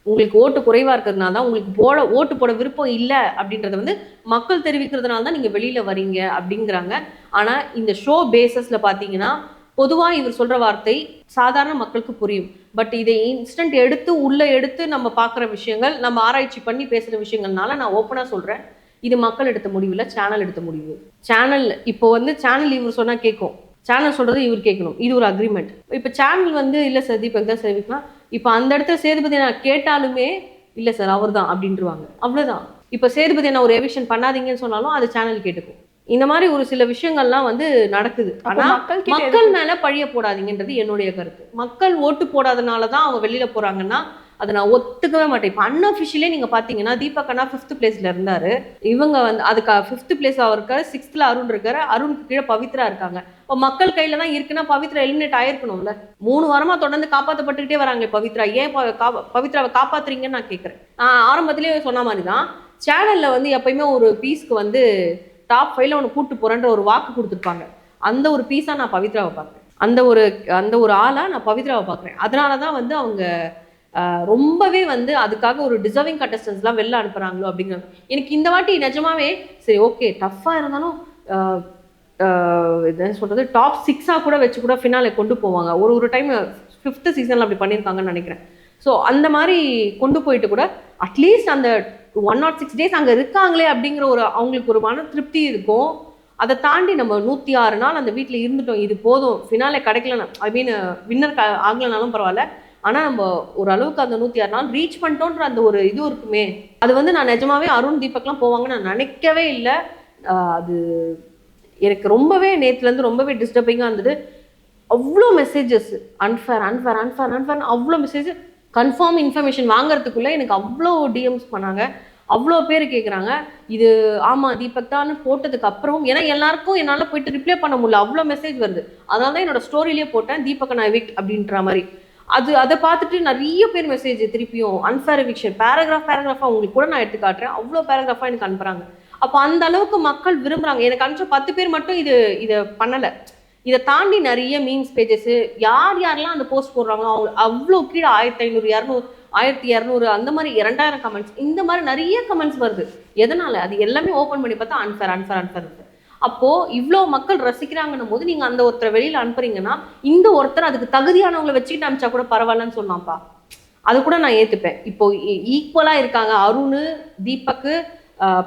உங்களுக்கு ஓட்டு குறைவா இருக்கிறதுனால தான், உங்களுக்கு ஓட்டு போட விருப்பம் இல்லை அப்படின்றத வந்து மக்கள் தெரிவிக்கிறதுனால தான் நீங்க வெளியில வரீங்க அப்படிங்கிறாங்க. ஆனா இந்த ஷோ பேசஸ்ல பாத்தீங்கன்னா பொதுவா இவர் சொல்ற வார்த்தை சாதாரண மக்களுக்கு புரியும். பட் இதை இன்ஸ்டன்ட் உள்ள எடுத்து நம்ம பார்க்குற விஷயங்கள், நம்ம ஆராய்ச்சி பண்ணி பேசுற விஷயங்கள்னால நான் ஓப்பனா சொல்றேன், இது மக்கள் எடுத்த முடிவு இல்லை, சேனல் எடுத்த முடிவு. சேனல் இப்போ வந்து சேனல் இவர் சொன்னா கேட்கும், சேனல் சொல்றது இவர் கேட்கணும், இது ஒரு அக்ரிமெண்ட். இப்போ சேனல் வந்து இல்லை சார் தீபக் தான் சேவிக்கலாம், இப்போ அந்த இடத்துல சேதுபதி நான் கேட்டாலுமே இல்லை சார் அவர் தான் அப்படின்ட்டுருவாங்க, அவ்வளோதான். இப்போ சேதுபதி நான் ஒரு எவிக்ஷன் பண்ணாதீங்கன்னு சொன்னாலும் அது சேனல் கேட்டுக்கும். இந்த மாதிரி ஒரு சில விஷயங்கள்லாம் வந்து நடக்குது. ஆனா மக்கள் மேல பழிய போடாதீங்கன்றது என்னுடைய கருத்து. மக்கள் ஓட்டு போடாதனாலதான் அவங்க வெளியில போறாங்கன்னா அதை நான் ஒத்துக்கவே மாட்டேன். இப்போ அன்அஃபிஷியலே நீங்க பாத்தீங்கன்னா தீபக் அண்ணா 5th பிளேஸ்ல இருந்தாரு, இவங்க வந்து அதுக்கு 5th பிளேஸ் இருக்காரு, 6th அருண் இருக்காரு, அருணுக்கு கீழே பவித்ரா இருக்காங்க. இப்போ மக்கள் கையில தான் இருக்குன்னா பவித்ரா எலிமினேட் ஆயிருக்கணும்ல. 3 வாரமா தொடர்ந்து காப்பாற்றப்பட்டுக்கிட்டே வராங்க பவித்ரா, ஏன் பவித்ராவை காப்பாத்துறீங்கன்னு நான் கேட்கறேன். ஆரம்பத்திலேயே சொன்ன மாதிரிதான் சேனல்ல வந்து எப்பயுமே ஒரு பீஸ்க்கு வந்து டாப் 5ல ஒன்று கூட்டு போறேன்ற ஒரு வாக்கு கொடுத்துருப்பாங்க. அந்த ஒரு பீஸா நான் பவித்ராவை பார்க்குறேன், அந்த ஒரு ஆளா நான் பவித்ராவை பார்க்குறேன். அதனாலதான் வந்து அவங்க ரொம்பவே வந்து அதுக்காக ஒரு டிசர்விங் கண்டஸ்டன்ஸ்லாம் வெளில அனுப்புறாங்களோ அப்படிங்கிறது எனக்கு இந்த வாட்டி நிஜமாவே சரி ஓகே. டஃப்பாக இருந்தாலும் என்ன சொல்றது, டாப் 6ஆ கூட வச்சு கூட ஃபினாலே கொண்டு போவாங்க. ஒரு டைம் 5th சீசன்ல அப்படி பண்ணியிருக்காங்கன்னு நினைக்கிறேன். ஸோ அந்த மாதிரி கொண்டு போயிட்டு கூட அட்லீஸ்ட் அந்த 106 days அங்கே இருக்காங்களே அப்படிங்கிற ஒரு அவங்களுக்கு ஒரு மன திருப்தி இருக்கும். அதை தாண்டி நம்ம 106 நாள் அந்த வீட்டில் இருந்துட்டோம், இது போதும், ஃபினாலே கிடைக்கலன்னா ஐ மீன் வின்னர் ஆகலைனாலும் பரவாயில்ல, ஆனால் நம்ம ஓரளவுக்கு அந்த 106 நாள் ரீச் பண்ணிட்டோன்ற அந்த ஒரு இது இருக்குமே, அது வந்து நான் நிஜமாவே அருண் தீபக்லாம் போவாங்கன்னு நான் நினைக்கவே இல்லை. அது எனக்கு ரொம்பவே நேற்றுலேருந்து ரொம்பவே டிஸ்டர்பிங்காக இருந்தது. அவ்வளோ மெசேஜஸ் அன்ஃபேர் அவ்வளோ மெசேஜ். கன்ஃபார்ம் இன்ஃபர்மேஷன் வாங்குறதுக்குள்ளே எனக்கு அவ்வளோ டிஎம்ஸ் பண்ணாங்க, அவ்வளோ பேர் கேட்குறாங்க. இது ஆமாம் தீபக் தான் போட்டதுக்கு அப்புறம் ஏன்னா எல்லாருக்கும் என்னால் போயிட்டு ரிப்ளை பண்ண முடியல, அவ்வளோ மெசேஜ் வருது. அதனால தான் என்னோட ஸ்டோரியிலே போட்டேன் தீபக் நான் எவிக்ட் அப்படின்ற மாதிரி. அதை பார்த்துட்டு நிறைய பேர் மெசேஜ் திருப்பியும் அன்ஃபேர் எவிக்ஷன் பேராகிராஃபாக உங்களுக்கு கூட நான் எடுத்து காட்டுறேன், அவ்வளோ பேராகிராஃபாக எனக்கு அனுப்புகிறாங்க. அப்போ அந்த அளவுக்கு மக்கள் விரும்புகிறாங்க. எனக்கு அனுப்பிச்ச 10 பேர் மட்டும் இதை பண்ணலை. இதை தாண்டி நிறைய மீம்ஸ் பேஜஸ் யாரெல்லாம் அந்த போஸ்ட் போடுறாங்களோ அவங்க அவ்வளோ கீழே 1500 200 1200 அந்த மாதிரி 2000 கமெண்ட்ஸ், இந்த மாதிரி நிறைய கமெண்ட்ஸ் வருது. எதனால அது எல்லாமே ஓப்பன் பண்ணி பார்த்தா அன்ஃபேர். அப்போ இவ்வளோ மக்கள் ரசிக்கிறாங்கன்னும் போது நீங்க அந்த ஒருத்தரை வெளியில அனுப்புறீங்கன்னா இந்த ஒருத்தர் அதுக்கு தகுதியானவங்களை வச்சுக்கிட்டு அனுப்பிச்சா கூட பரவாயில்லன்னு சொன்னாப்பா. அது கூட நான் ஏத்துப்பேன். இப்போ ஈக்குவலா இருக்காங்க, அருண், தீபக்,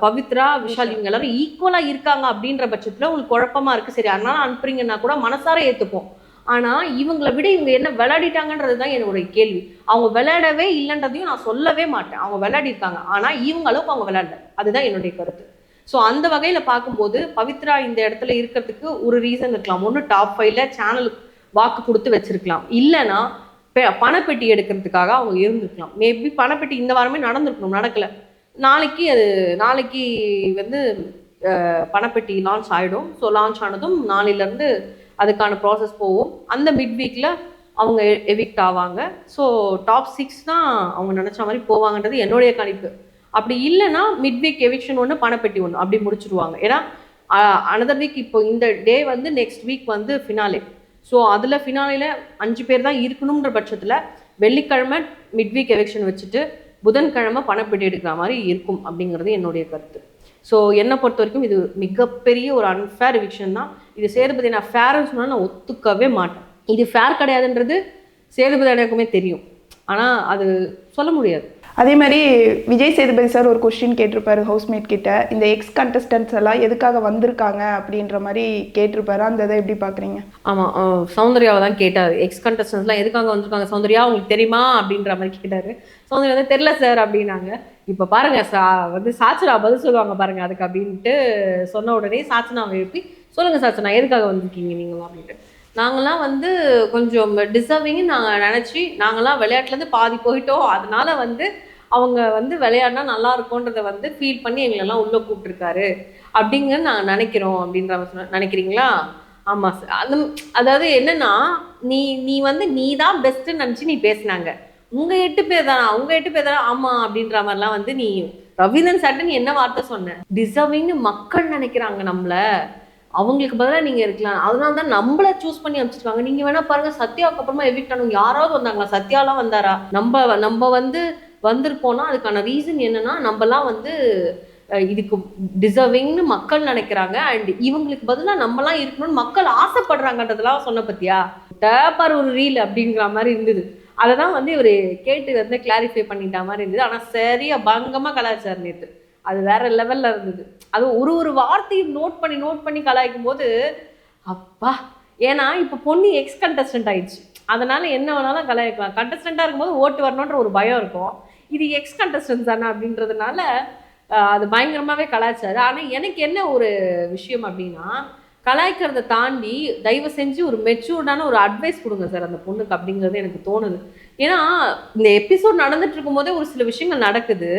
பவித்ரா, விஷால் இவங்க எல்லாரும் ஈக்குவலா இருக்காங்க அப்படின்ற பட்சத்துல உங்களுக்கு குழப்பமா இருக்கு, சரி அதனால அனுப்புறீங்கன்னா கூட மனசார ஏத்துப்போம். ஆனா இவங்களை விட இவங்க என்ன விளையாடிட்டாங்கன்றது தான் என்னுடைய கேள்வி. அவங்க விளையாடவே இல்லைன்றதையும் நான் சொல்லவே மாட்டேன், அவங்க விளையாடி இருக்காங்க. ஆனா இவங்க அளவுக்கு அவங்க விளையாடல, அதுதான் என்னுடைய கருத்து. ஸோ அந்த வகையில பார்க்கும்போது பவித்ரா இந்த இடத்துல இருக்கிறதுக்கு ஒரு ரீசன் இருக்கலாம். ஒன்று டாப் 5ல சேனலுக்கு வாக்கு கொடுத்து வச்சிருக்கலாம், இல்லைன்னா பணப்பெட்டி எடுக்கிறதுக்காக அவங்க இருந்திருக்கலாம். மேபி பணப்பெட்டி இந்த வாரமே நடந்திருக்கணும், நடக்கல. நாளைக்கு வந்து பணப்பெட்டி லான்ச் ஆகிடும். ஸோ லான்ச் ஆனதும் நாளையிலேருந்து அதுக்கான ப்ராசஸ் போகும். அந்த மிட் வீக்கில் அவங்க எவிக்ட் ஆவாங்க. ஸோ டாப் 6 தான் அவங்க நினச்ச மாதிரி போவாங்கன்றது என்னுடைய கணிப்பு. அப்படி இல்லைன்னா மிட் வீக் எவிக்ஷன் ஒன்று, பணப்பெட்டி ஒன்று, அப்படி முடிச்சுடுவாங்க. ஏன்னா அனதர் வீக் இப்போ இந்த டே வந்து நெக்ஸ்ட் வீக் வந்து ஃபினாலே. ஸோ அதில் ஃபினாலேல 5 பேர் தான் இருக்கணுன்ற பட்சத்தில் வெள்ளிக்கிழமை மிட் வீக் எவிக்ஷன் வச்சுட்டு புதன்கிழமை பணப்பெட்டி எடுக்கிற மாதிரி இருக்கும் அப்படிங்கிறது என்னுடைய கருத்து. ஸோ என்னை பொறுத்த வரைக்கும் இது மிகப்பெரிய ஒரு அன்ஃபேர் எவிக்ஷன் தான். இது சேதுபதி நான் ஃபேர்னு சொன்னால் நான் ஒத்துக்கவே மாட்டேன். இது ஃபேர் கிடையாதுன்றது சேதுபதி எனக்குமே தெரியும், ஆனால் அது சொல்ல முடியாது. அதே மாதிரி விஜய் சேதுபதி சார் ஒரு கொஸ்டின் கேட்டிருப்பாரு ஹவுஸ்மேட் கிட்ட, இந்த எக்ஸ் கண்டஸ்டன்ட்ஸ் எல்லாம் எதுக்காக வந்திருக்காங்க அப்படின்ற மாதிரி கேட்டிருப்பாரு. அந்த இதை எப்படி பார்க்குறீங்க? ஆமாம், சௌந்தர்யாவை தான் கேட்டார். எக்ஸ் கண்டஸ்டன்ஸ்லாம் எதுக்காக வந்திருக்காங்க சௌந்தர்யா உங்களுக்கு தெரியுமா அப்படின்ற மாதிரி கேட்டார். சௌந்தர்யா வந்து தெரில சார் அப்படின்னாங்க. இப்போ பாருங்க வந்து சாச்சனா பதில் சொல்லுவாங்க பாருங்க அதுக்கு அப்படின்ட்டு சொன்ன உடனே சாச்சனாவை எழுப்பி சொல்லுங்க சாச்சனா எதுக்காக வந்திருக்கீங்க நீங்களாம் அப்படின்ட்டு. நாங்களாம் வந்து கொஞ்சம் டிசர்விங்னு நாங்கள் நினச்சி நாங்களாம் விளையாட்டுலேருந்து பாதி போயிட்டோம், அதனால வந்து அவங்க வந்து விளையாடினா நல்லா இருக்கும்ன்றதை வந்து ஃபீல் பண்ணி எங்களெல்லாம் உள்ளே கூப்பிட்டுருக்காரு அப்படிங்கிறது நாங்கள் நினைக்கிறோம் அப்படின்ற நினைக்கிறீங்களா? ஆமாம் சார். அதாவது என்னன்னா நீ வந்து நீ தான் பெஸ்ட்டுன்னு நினச்சி நீ பேசினாங்க. உங்கள் 8 பேர் தானா, உங்கள் 8 பேர் தானே, ஆமாம் அப்படின்ற மாதிரிலாம் வந்து நீ ரவீந்திரன் சார்ட்ட நீ என்ன வார்த்தை சொன்ன? டிசர்விங்னு மக்கள் நினைக்கிறாங்க நம்மளை, அவங்களுக்கு பதிலாக நீங்கள் இருக்கலாம், அதனால தான் நம்மளை சூஸ் பண்ணி அனுப்பிச்சிருக்காங்க. நீங்கள் வேணா பாருங்க, சத்யாவுக்கு அப்புறமா எவிக்ட் ஆனவங்க யாராவது வந்தாங்களா? சத்யாலாம் வந்தாரா? நம்ம வந்து வந்திருக்கோம்னா அதுக்கான ரீசன் என்னன்னா நம்மலாம் வந்து இதுக்கு டிசர்விங்னு மக்கள் நினைக்கிறாங்க, அண்ட் இவங்களுக்கு பதிலாக நம்மலாம் இருக்கணும்னு மக்கள் ஆசைப்படுறாங்கன்றதெல்லாம் சொன்ன பத்தியா டேப்பர் ஒரு ரீல் அப்படிங்கிற மாதிரி இருந்தது. அதை தான் வந்து இவர் கேட்டு வந்து கிளாரிஃபை பண்ணிட்ட மாதிரி இருந்தது. ஆனால் சரியா பங்கமாக கலாச்சாரம் நேற்று அது வேற லெவல்ல இருந்தது. அது ஒரு வார்த்தையும் நோட் பண்ணி கலாய்க்கும் போது அப்பா. ஏன்னா இப்போ பொண்ணு எக்ஸ் கண்டஸ்டன்ட் ஆயிடுச்சு, அதனால என்ன வேணாலும் கலாய்க்கலாம். கண்டஸ்டண்டா இருக்கும்போது ஓட்டு வரணுன்ற ஒரு பயம் இருக்கும், இது எக்ஸ் கண்டஸ்டன்ஸ் தானே அப்படின்றதுனால அது பயங்கரமாவே கலாய்ச்சாரு. ஆனால் எனக்கு என்ன ஒரு விஷயம் அப்படின்னா, கலாய்க்கிறத தாண்டி தயவு செஞ்சு ஒரு மெச்சூர்டான ஒரு அட்வைஸ் கொடுங்க சார் அந்த பொண்ணுக்கு அப்படிங்கிறது எனக்கு தோணுது. ஏன்னா இந்த எபிசோட் நடந்துட்டு இருக்கும் போதே ஒரு சில விஷயங்கள் நடக்குது,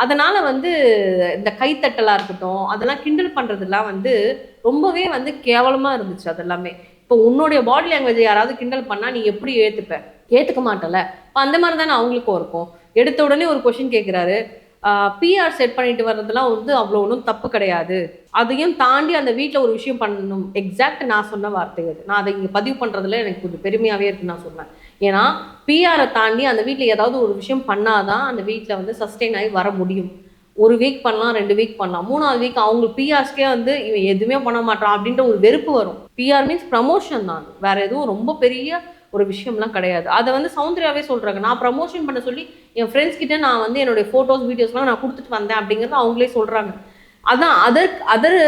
அதனால வந்து இந்த கைத்தட்டலா இருக்கட்டும் அதெல்லாம் கிண்டல் பண்றதெல்லாம் வந்து ரொம்பவே வந்து கேவலமா இருந்துச்சு. அதெல்லாமே இப்போ உன்னுடைய பாடி லாங்குவேஜ் யாராவது கிண்டல் பண்ணா நீ எப்படி ஏத்துக்க மாட்டல? இப்போ அந்த மாதிரி தானே அவங்களுக்கும் இருக்கும். எடுத்த உடனே ஒரு கொஸ்டின் கேட்குறாரு, பிஆர் செட் பண்ணிட்டு வர்றதுலாம் வந்து அவ்வளோ ஒன்றும் தப்பு கிடையாது, அதையும் தாண்டி அந்த வீட்டில் ஒரு விஷயம் பண்ணணும். எக்ஸாக்ட் நான் சொன்ன வார்த்தை அது. நான் அதை இங்கே பதிவு பண்ணுறதுல எனக்கு கொஞ்சம் பெருமையாகவே இருக்குன்னு நான் சொன்னேன். ஏன்னா பிஆரை தாண்டி அந்த வீட்டில் ஏதாவது ஒரு விஷயம் பண்ணாதான் அந்த வீட்டில் வந்து சஸ்டெயின் ஆகி வர முடியும். 1 வீக் பண்ணலாம், 2 வீக் பண்ணலாம், 3ஆவது வீக் அவங்க பிஆர்ஸ்க்கே வந்து இவன் எதுவுமே பண்ண மாட்டான் அப்படின்ற ஒரு வெறுப்பு வரும். பிஆர் மீன்ஸ் ப்ரமோஷன் தான், வேற எதுவும் ரொம்ப பெரிய ஒரு விஷயம்லாம் கிடையாது. அதை வந்து சௌந்தர்யாவே சொல்கிறாங்க, நான் ப்ரமோஷன் பண்ண சொல்லி என் ஃப்ரெண்ட்ஸ் கிட்ட நான் வந்து என்னுடைய ஃபோட்டோஸ் வீடியோஸ்லாம் நான் கொடுத்துட்டு வந்தேன் அப்படிங்கிறது அவங்களே சொல்கிறாங்க. அதான் அதர்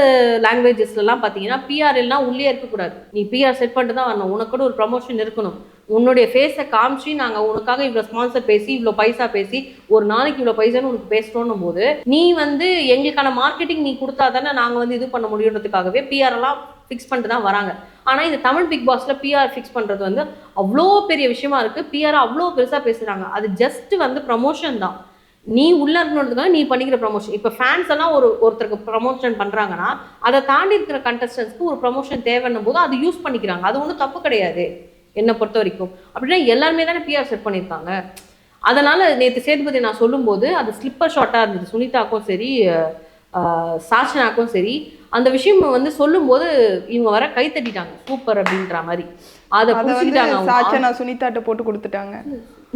லாங்குவேஜஸ்லாம் பார்த்தீங்கன்னா பிஆர் எல்லாம் உள்ளே இருக்கக்கூடாது, நீ பிஆர் செட் பண்ணிட்டு தான் வரணும், உனக்கு கூட ஒரு ப்ரமோஷன் இருக்கணும், உன்னுடைய ஃபேஸை காமிச்சு நாங்கள் உனக்காக இவ்வளோ ஸ்பான்சர் பேசி இவ்வளோ பைசா பேசி ஒரு நாளைக்கு இவ்வளோ பைசான்னு உனக்கு பேசுகிறோன்னும் போது நீ வந்து எங்களுக்கான மார்க்கெட்டிங் நீ கொடுத்தா தானே நாங்கள் வந்து இது பண்ண முடியுன்றதுக்காகவே பிஆர் எல்லாம் ஃபிக்ஸ் பண்ணிட்டு தான் வராங்க. ஆனால் இந்த தமிழ் பிக் பாஸில் பிஆர் ஃபிக்ஸ் பண்ணுறது வந்து அவ்வளோ பெரிய விஷயமா இருக்குது, பிஆர் அவ்வளோ பெருசாக பேசுகிறாங்க. அது ஜஸ்ட் வந்து ப்ரமோஷன் தான், நீ உள்ள இருக்கணுன்றதுக்காக நீ பண்ணிக்கிற ப்ரமோஷன். இப்போ ஃபேன்ஸ் எல்லாம் ஒருத்தருக்கு ப்ரமோஷன் பண்ணுறாங்கன்னா அதை தாண்டி இருக்கிற கண்டஸ்டன்ஸ்க்கு ஒரு ப்ரமோஷன் தேவைன்னும் போது அது யூஸ் பண்ணிக்கிறாங்க, அது ஒன்றும் தப்பு கிடையாது என்னை பொறுத்த வரைக்கும். அப்படின்னா எல்லாருமே தானே பிஆர் செட் பண்ணியிருக்காங்க. அதனால நேற்று சேதுபதி நான் சொல்லும்போது அது ஸ்லிப்பர் ஷாட்டாக இருந்தது, சுனிதாக்கும் சரி சாச்சனாக்கும் சரி. அந்த விஷயம் வந்து சொல்லும்போது இவங்க வர கை தட்டிட்டாங்க சூப்பர் அப்படின்ற மாதிரி. அதை புரிஞ்சுக்கிட்டாங்க. சாச்சனா சுனிதாட்ட போட்டு கொடுத்துட்டாங்க.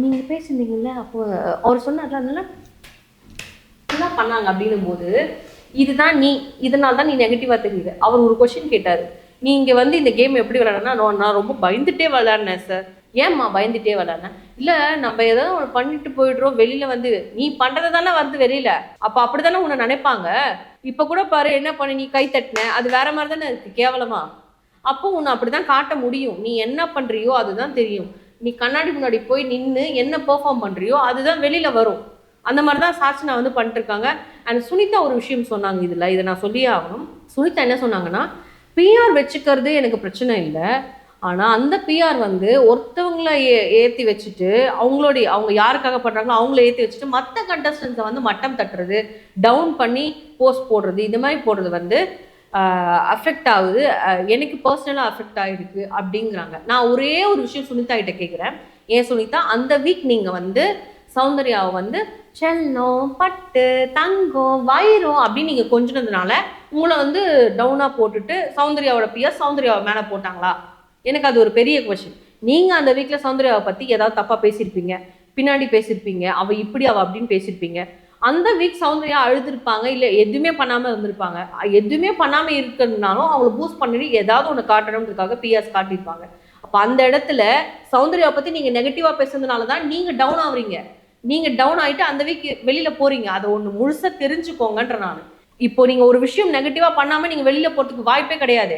நீங்க பேசியிருந்தீங்கல்ல அப்போ அவர் சொன்னார்ல அதனால பண்ணாங்க அப்படின்னும் போது இதுதான் நீ, இதனால தான் நீ நெகட்டிவா தெரியுது. அவர் ஒரு கொஸ்டின் கேட்டாரு, நீங்க வந்து இந்த கேம் எப்படி விளையாடுனா, நான் ரொம்ப பயந்துட்டே விளையாடினேன் சார். ஏம்மா பயந்துட்டே விளையாடினேன்? இல்ல நம்ம ஏதாவது ஒன்று பண்ணிட்டு போயிடுறோம், வெளியில வந்து நீ பண்றது தானே வந்து வெளியில, அப்ப அப்படித்தானே உன்னை நினைப்பாங்க. இப்ப கூட பாரு என்ன பண்ணி நீ கை தட்டின, அது வேற மாதிரி தானே இருக்கு கேவலமா. அப்போ உன்னை அப்படிதான் காட்ட முடியும். நீ என்ன பண்றியோ அதுதான் தெரியும். நீ கண்ணாடி முன்னாடி போய் நின்று என்ன பெர்ஃபார்ம் பண்றியோ அதுதான் வெளியில வரும். அந்த மாதிரி தான் சாட்சினா வந்து பண்ணிட்டு இருக்காங்க. அண்ட் சுனிதா ஒரு விஷயம் சொன்னாங்க, இதை நான் சொல்லியே ஆகணும். சுனிதா என்ன சொன்னாங்கன்னா, பிஆர் வச்சுக்கிறது எனக்கு பிரச்சனை இல்லை, ஆனால் அந்த பிஆர் வந்து ஒருத்தவங்களை ஏற்றி வச்சுட்டு அவங்க யாருக்காக பண்ணுறாங்களோ அவங்கள ஏற்றி வச்சுட்டு மற்ற கண்டஸ்டன்ஸை வந்து மட்டம் தட்டுறது, டவுன் பண்ணி போஸ்ட் போடுறது, இந்த மாதிரி போடுறது வந்து அஃபெக்ட் ஆகுது, எனக்கு பர்சனலாக அஃபெக்ட் ஆகிருக்கு அப்படிங்கிறாங்க. நான் ஒரே ஒரு விஷயம் சுனிதா கிட்ட கேட்குறேன். ஏன் சுனிதா, அந்த வீக் நீங்கள் வந்து சௌந்தர்யாவை வந்து செல்லம், பட்டு, தங்கம், வைரம் அப்படின்னு நீங்கள் கொஞ்சினதுனால உங்களை வந்து டவுனாக போட்டுட்டு சௌந்தர்யாவோட பியர் சௌந்தர்யாவை மேலே போட்டாங்களா? எனக்கு அது ஒரு பெரிய கொஸ்டின். நீங்கள் அந்த வீக்கில் சௌந்தர்யாவை பற்றி ஏதாவது தப்பாக பேசியிருப்பீங்க, பின்னாடி பேசியிருப்பீங்க, அவள் இப்படி அவள் அப்படின்னு பேசியிருப்பீங்க. அந்த வீக் சௌந்தர்யா அழுதுருப்பாங்க, இல்லை எதுவுமே பண்ணாமல் இருந்திருப்பாங்க. எதுவுமே பண்ணாமல் இருக்கிறதுனாலும் அவங்களை பூஸ்ட் பண்ணிட்டு ஏதாவது ஒன்று காட்டணுன்றதுக்காக பிஎஸ் காட்டியிருப்பாங்க. அப்போ அந்த இடத்துல சௌந்தர்யாவை பற்றி நீங்கள் நெகட்டிவாக பேசுறதுனால தான் நீங்கள் டவுன் ஆகுறீங்க. நீங்கள் டவுன் ஆகிட்டு அந்த வீக் வெளியில் போகிறீங்க. அதை ஒன்று முழுசாக தெரிஞ்சுக்கோங்கன்ற நான். இப்போ நீங்கள் ஒரு விஷயம் நெகட்டிவாக பண்ணாமல் நீங்கள் வெளியில் போகிறதுக்கு வாய்ப்பே கிடையாது.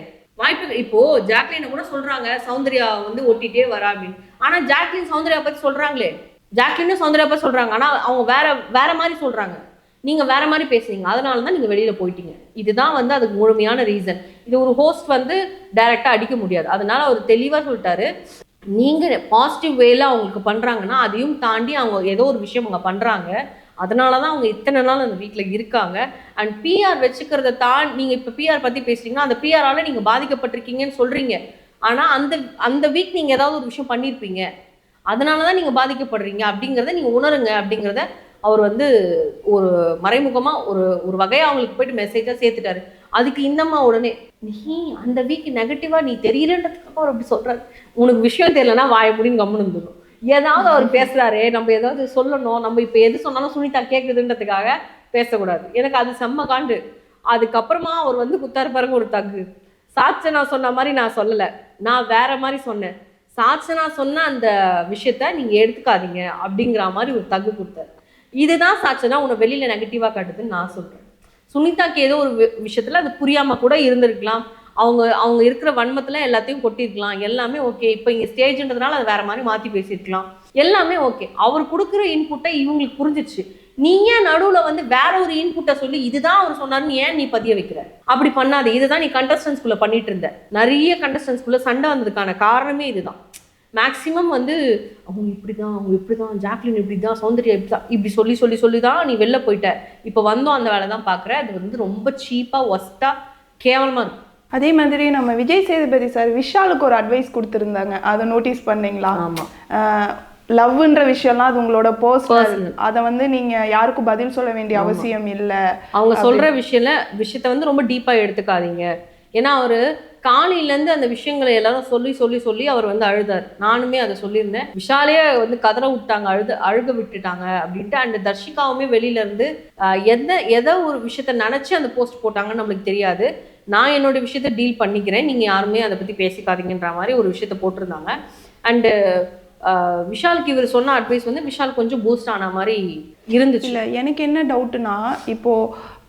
இப்போ ஜாக்லினை கூட சொல்கிறாங்க சௌந்தர்யா வந்து ஒட்டிகிட்டே வரா அப்படின்னு. ஆனால் ஜாக்லின் சௌந்தர்யா பற்றி சொல்கிறாங்களே, ஜாக்லினும் சௌந்தர்யா பற்றி சொல்கிறாங்க, ஆனால் அவங்க வேற மாதிரி சொல்கிறாங்க. நீங்கள் வேற மாதிரி பேசுறீங்க, அதனால தான் நீங்கள் வெளியில் போயிட்டீங்க. இதுதான் வந்து அதுக்கு முழுமையான ரீசன். இது ஒரு ஹோஸ்ட் வந்து டைரெக்டாக அடிக்க முடியாது. அதனால அவர் தெளிவாக சொல்லிட்டாரு, நீங்கள் பாசிட்டிவ் வேல அவங்களுக்கு பண்ணுறாங்கன்னா அதையும் தாண்டி அவங்க ஏதோ ஒரு விஷயம் அவங்க பண்ணுறாங்க, அதனால தான் அவங்க இத்தனை நாள் அந்த வீட்டில் இருக்காங்க. அண்ட் பிஆர் வச்சுக்கிறத தாண்டி நீங்கள் இப்போ பிஆர் பற்றி பேசுறீங்கன்னா அந்த பிஆரால் நீங்கள் பாதிக்கப்பட்டிருக்கீங்கன்னு சொல்கிறீங்க. ஆனால் அந்த வீக் நீங்கள் ஏதாவது ஒரு விஷயம் பண்ணியிருப்பீங்க, அதனால தான் நீங்கள் பாதிக்கப்படுறீங்க அப்படிங்கிறத நீங்கள் உணருங்க அப்படிங்கிறத அவர் வந்து ஒரு மறைமுகமாக ஒரு வகையாக அவங்களுக்கு போயிட்டு மெசேஜாக சேர்த்துட்டாரு. அதுக்கு இன்னமா உடனே நீ அந்த வீக் நெகட்டிவாக நீ தெரியலன்றதுக்காக அவர் அப்படி சொல்கிறாரு. உனக்கு விஷயம் தெரியலன்னா வாய முடின்னு கம்முன்னு இருந்துடும். ஏதாவது அவர் பேசுகிறாரு, நம்ம ஏதாவது சொல்லணும், நம்ம இப்போ எது சொன்னாலும் சுனிதா கேட்குதுன்றதுக்காக பேசக்கூடாது. எனக்கு அது செம்ம காண்டு. அதுக்கப்புறமா அவர் வந்து குத்தாரு பாருங்க ஒரு தகு. சாட்சனா சொன்ன மாதிரி நான் சொல்லலை, நான் வேற மாதிரி சொன்னேன். சாட்சனா சொன்ன அந்த விஷயத்த நீங்க எடுத்துக்காதீங்க அப்படிங்கிற மாதிரி ஒரு தகு கொடுத்தாரு. இதுதான் சாட்சனா உன்னை வெளியில நெகட்டிவா காட்டுதுன்னு நான் சொல்றேன். சுனிதாக்கு ஏதோ ஒரு விஷயத்துல அது புரியாம கூட இருந்திருக்கலாம். அவங்க இருக்கிற வன்மத்துல எல்லாத்தையும் கொட்டிருக்கலாம், எல்லாமே ஓகே. இப்போ இங்க ஸ்டேஜ்ன்றதுனால அது வேற மாதிரி மாத்தி பேசியிருக்கலாம், எல்லாமே ஓகே. அவர் கொடுக்குற இன்புட்டை இவங்களுக்கு புரிஞ்சிச்சு. நீ ஏன் நடுவுல வந்து வேற ஒரு இன்புட்டை சொல்லி இதுதான் அவர் சொன்னாருன்னு ஏன் நீ பதிய வைக்கிற? அப்படி பண்ணாது. இதுதான் நீ கண்டஸ்டன்ஸ்குள்ள பண்ணிட்டு இருந்த. நிறைய கண்டஸ்டன்ஸ்குள்ள சண்டை வந்ததுக்கான காரணமே இதுதான். மேக்சிமம் வந்து அவங்க இப்படிதான் ஜாக்லின் இப்படிதான், சௌந்தர்யா இப்படிதான், இப்படி சொல்லி தான் நீ வெளில போயிட்ட. இப்போ வந்தோம் அந்த வேலை தான் பார்க்குற. அது வந்து ரொம்ப சீப்பாக ஒஸ்ட்டாக கேவலமாக இருக்கும். அதே மாதிரி நம்ம விஜய் சேதுபதி சார் விஷாலுக்கு ஒரு அட்வைஸ் கொடுத்துருந்தாங்க, அதை நோட்டீஸ் பண்ணீங்களா? ஆமாம். லவ்ன்ற விஷயம்லாம் அது உங்களோட பர்சனல், அதை வந்து நீங்க யாருக்கும் பதில் சொல்ல வேண்டிய அவசியம் இல்லை. அவங்க சொல்ற விஷயத்த வந்து ரொம்ப டீப்பா எடுத்துக்காதீங்க. ஏன்னா அவரு காலையிலேருந்து அந்த விஷயங்களை எல்லாரும் சொல்லி அவர் வந்து அழுதார். நானுமே அதை சொல்லியிருந்தேன். விஷாலையே வந்து கதற விட்டாங்க, அழுக விட்டுட்டாங்க அப்படின்ட்டு. அண்ட் தர்ஷிகாவுமே வெளியில இருந்து எதை ஒரு விஷயத்த நினைச்சு அந்த போஸ்ட் போட்டாங்கன்னு நம்மளுக்கு தெரியாது. நான் என்னோட விஷயத்த டீல் பண்ணிக்கிறேன், நீங்க யாருமே அதை பத்தி பேசிக்காதீங்கன்ற மாதிரி ஒரு விஷயத்த போட்டிருந்தாங்க. அண்டு விஷாலுக்கு இவர் சொன்ன அட்வைஸ் வந்து விஷால் கொஞ்சம் பூஸ்ட் ஆன மாதிரி இருந்துச்சு. இல்லை, எனக்கு என்ன டவுட்னா, இப்போ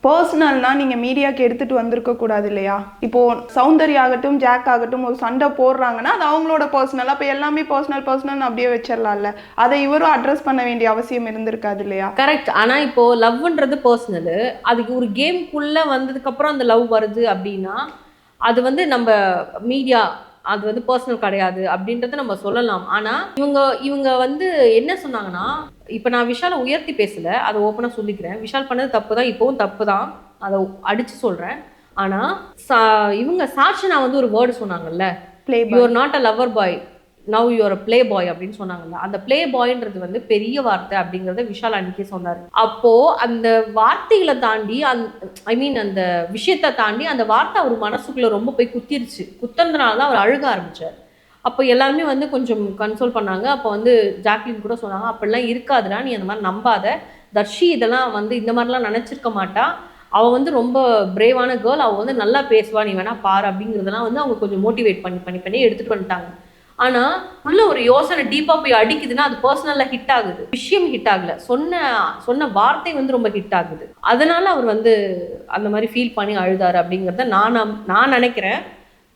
பர்சனல்னா நீங்கள் மீடியாவுக்கு எடுத்துகிட்டு வந்திருக்க கூடாது இல்லையா? இப்போது சௌந்தர்யா ஆகட்டும் ஜாக் ஆகட்டும் ஒரு சண்டை போடுறாங்கன்னா அது அவங்களோட பர்சனல். அப்போ எல்லாமே பர்சனல் அப்படியே வச்சிடலாம்ல. அதை இவரும் அட்ரஸ் பண்ண வேண்டிய அவசியம் இருந்திருக்காது இல்லையா? கரெக்ட். ஆனால் இப்போது லவ்ன்றது பர்சனலு. அதுக்கு ஒரு கேம்குள்ளே வந்ததுக்கப்புறம் அந்த லவ் வருது அப்படின்னா அது வந்து நம்ம மீடியா அது வந்து பர்சனல் கிடையாது அப்படின்றத நம்ம சொல்லலாம். ஆனால் இவங்க வந்து என்ன சொன்னாங்கன்னா, இப்போ நான் விஷாலை உயர்த்தி பேசலை, அதை ஓப்பனாக சொல்லிக்கிறேன். விஷால் பண்ணது தப்பு தான், இப்போவும் தப்பு தான், அதை அடித்து சொல்கிறேன். ஆனால் இவங்க சாட்சினா வந்து ஒரு வேர்டு சொன்னாங்கல்ல, you are not a lover boy, now you are playboy அப்படின்னு சொன்னாங்கல்ல. அந்த பிளே பாய்ன்றது வந்து பெரிய வார்த்தை அப்படிங்கிறத விஷால் அன்னைக்கே சொன்னார். அப்போ அந்த வார்த்தைகளை தாண்டி அந்த விஷயத்தை தாண்டி அந்த வார்த்தை அவர் மனசுக்குள்ள ரொம்ப போய் குத்திருச்சு. குத்துறதுனால தான் அவர் அழுக ஆரம்பிச்சார். அப்போ எல்லாருமே வந்து கொஞ்சம் கன்சோல் பண்ணாங்க. அப்போ வந்து ஜாக்லின் கூட சொன்னாங்க, அப்படிலாம் இருக்காதுடா, நீ அந்த மாதிரி நம்பாத, தர்ஷி இதெல்லாம் வந்து இந்த மாதிரிலாம் நினச்சிருக்க மாட்டா, அவள் வந்து ரொம்ப பிரேவான கேர்ள், அவள் வந்து நல்லா பேசுவா, நீ வேணா பாரு அப்படிங்கிறதெல்லாம் வந்து அவங்க கொஞ்சம் மோட்டிவேட் பண்ணி எடுத்துகிட்டு வந்துட்டாங்க. ஆனால் உள்ள ஒரு யோசனை டீப்பாக போய் அடிக்குதுன்னா அது பர்சனலாக ஹிட் ஆகுது, விஷயம் ஹிட் ஆகலை, சொன்ன வார்த்தை வந்து ரொம்ப ஹிட் ஆகுது. அதனால அவர் வந்து அந்த மாதிரி ஃபீல் பண்ணி அழுதாரு அப்படிங்கிறத நான் நினைக்கிறேன்.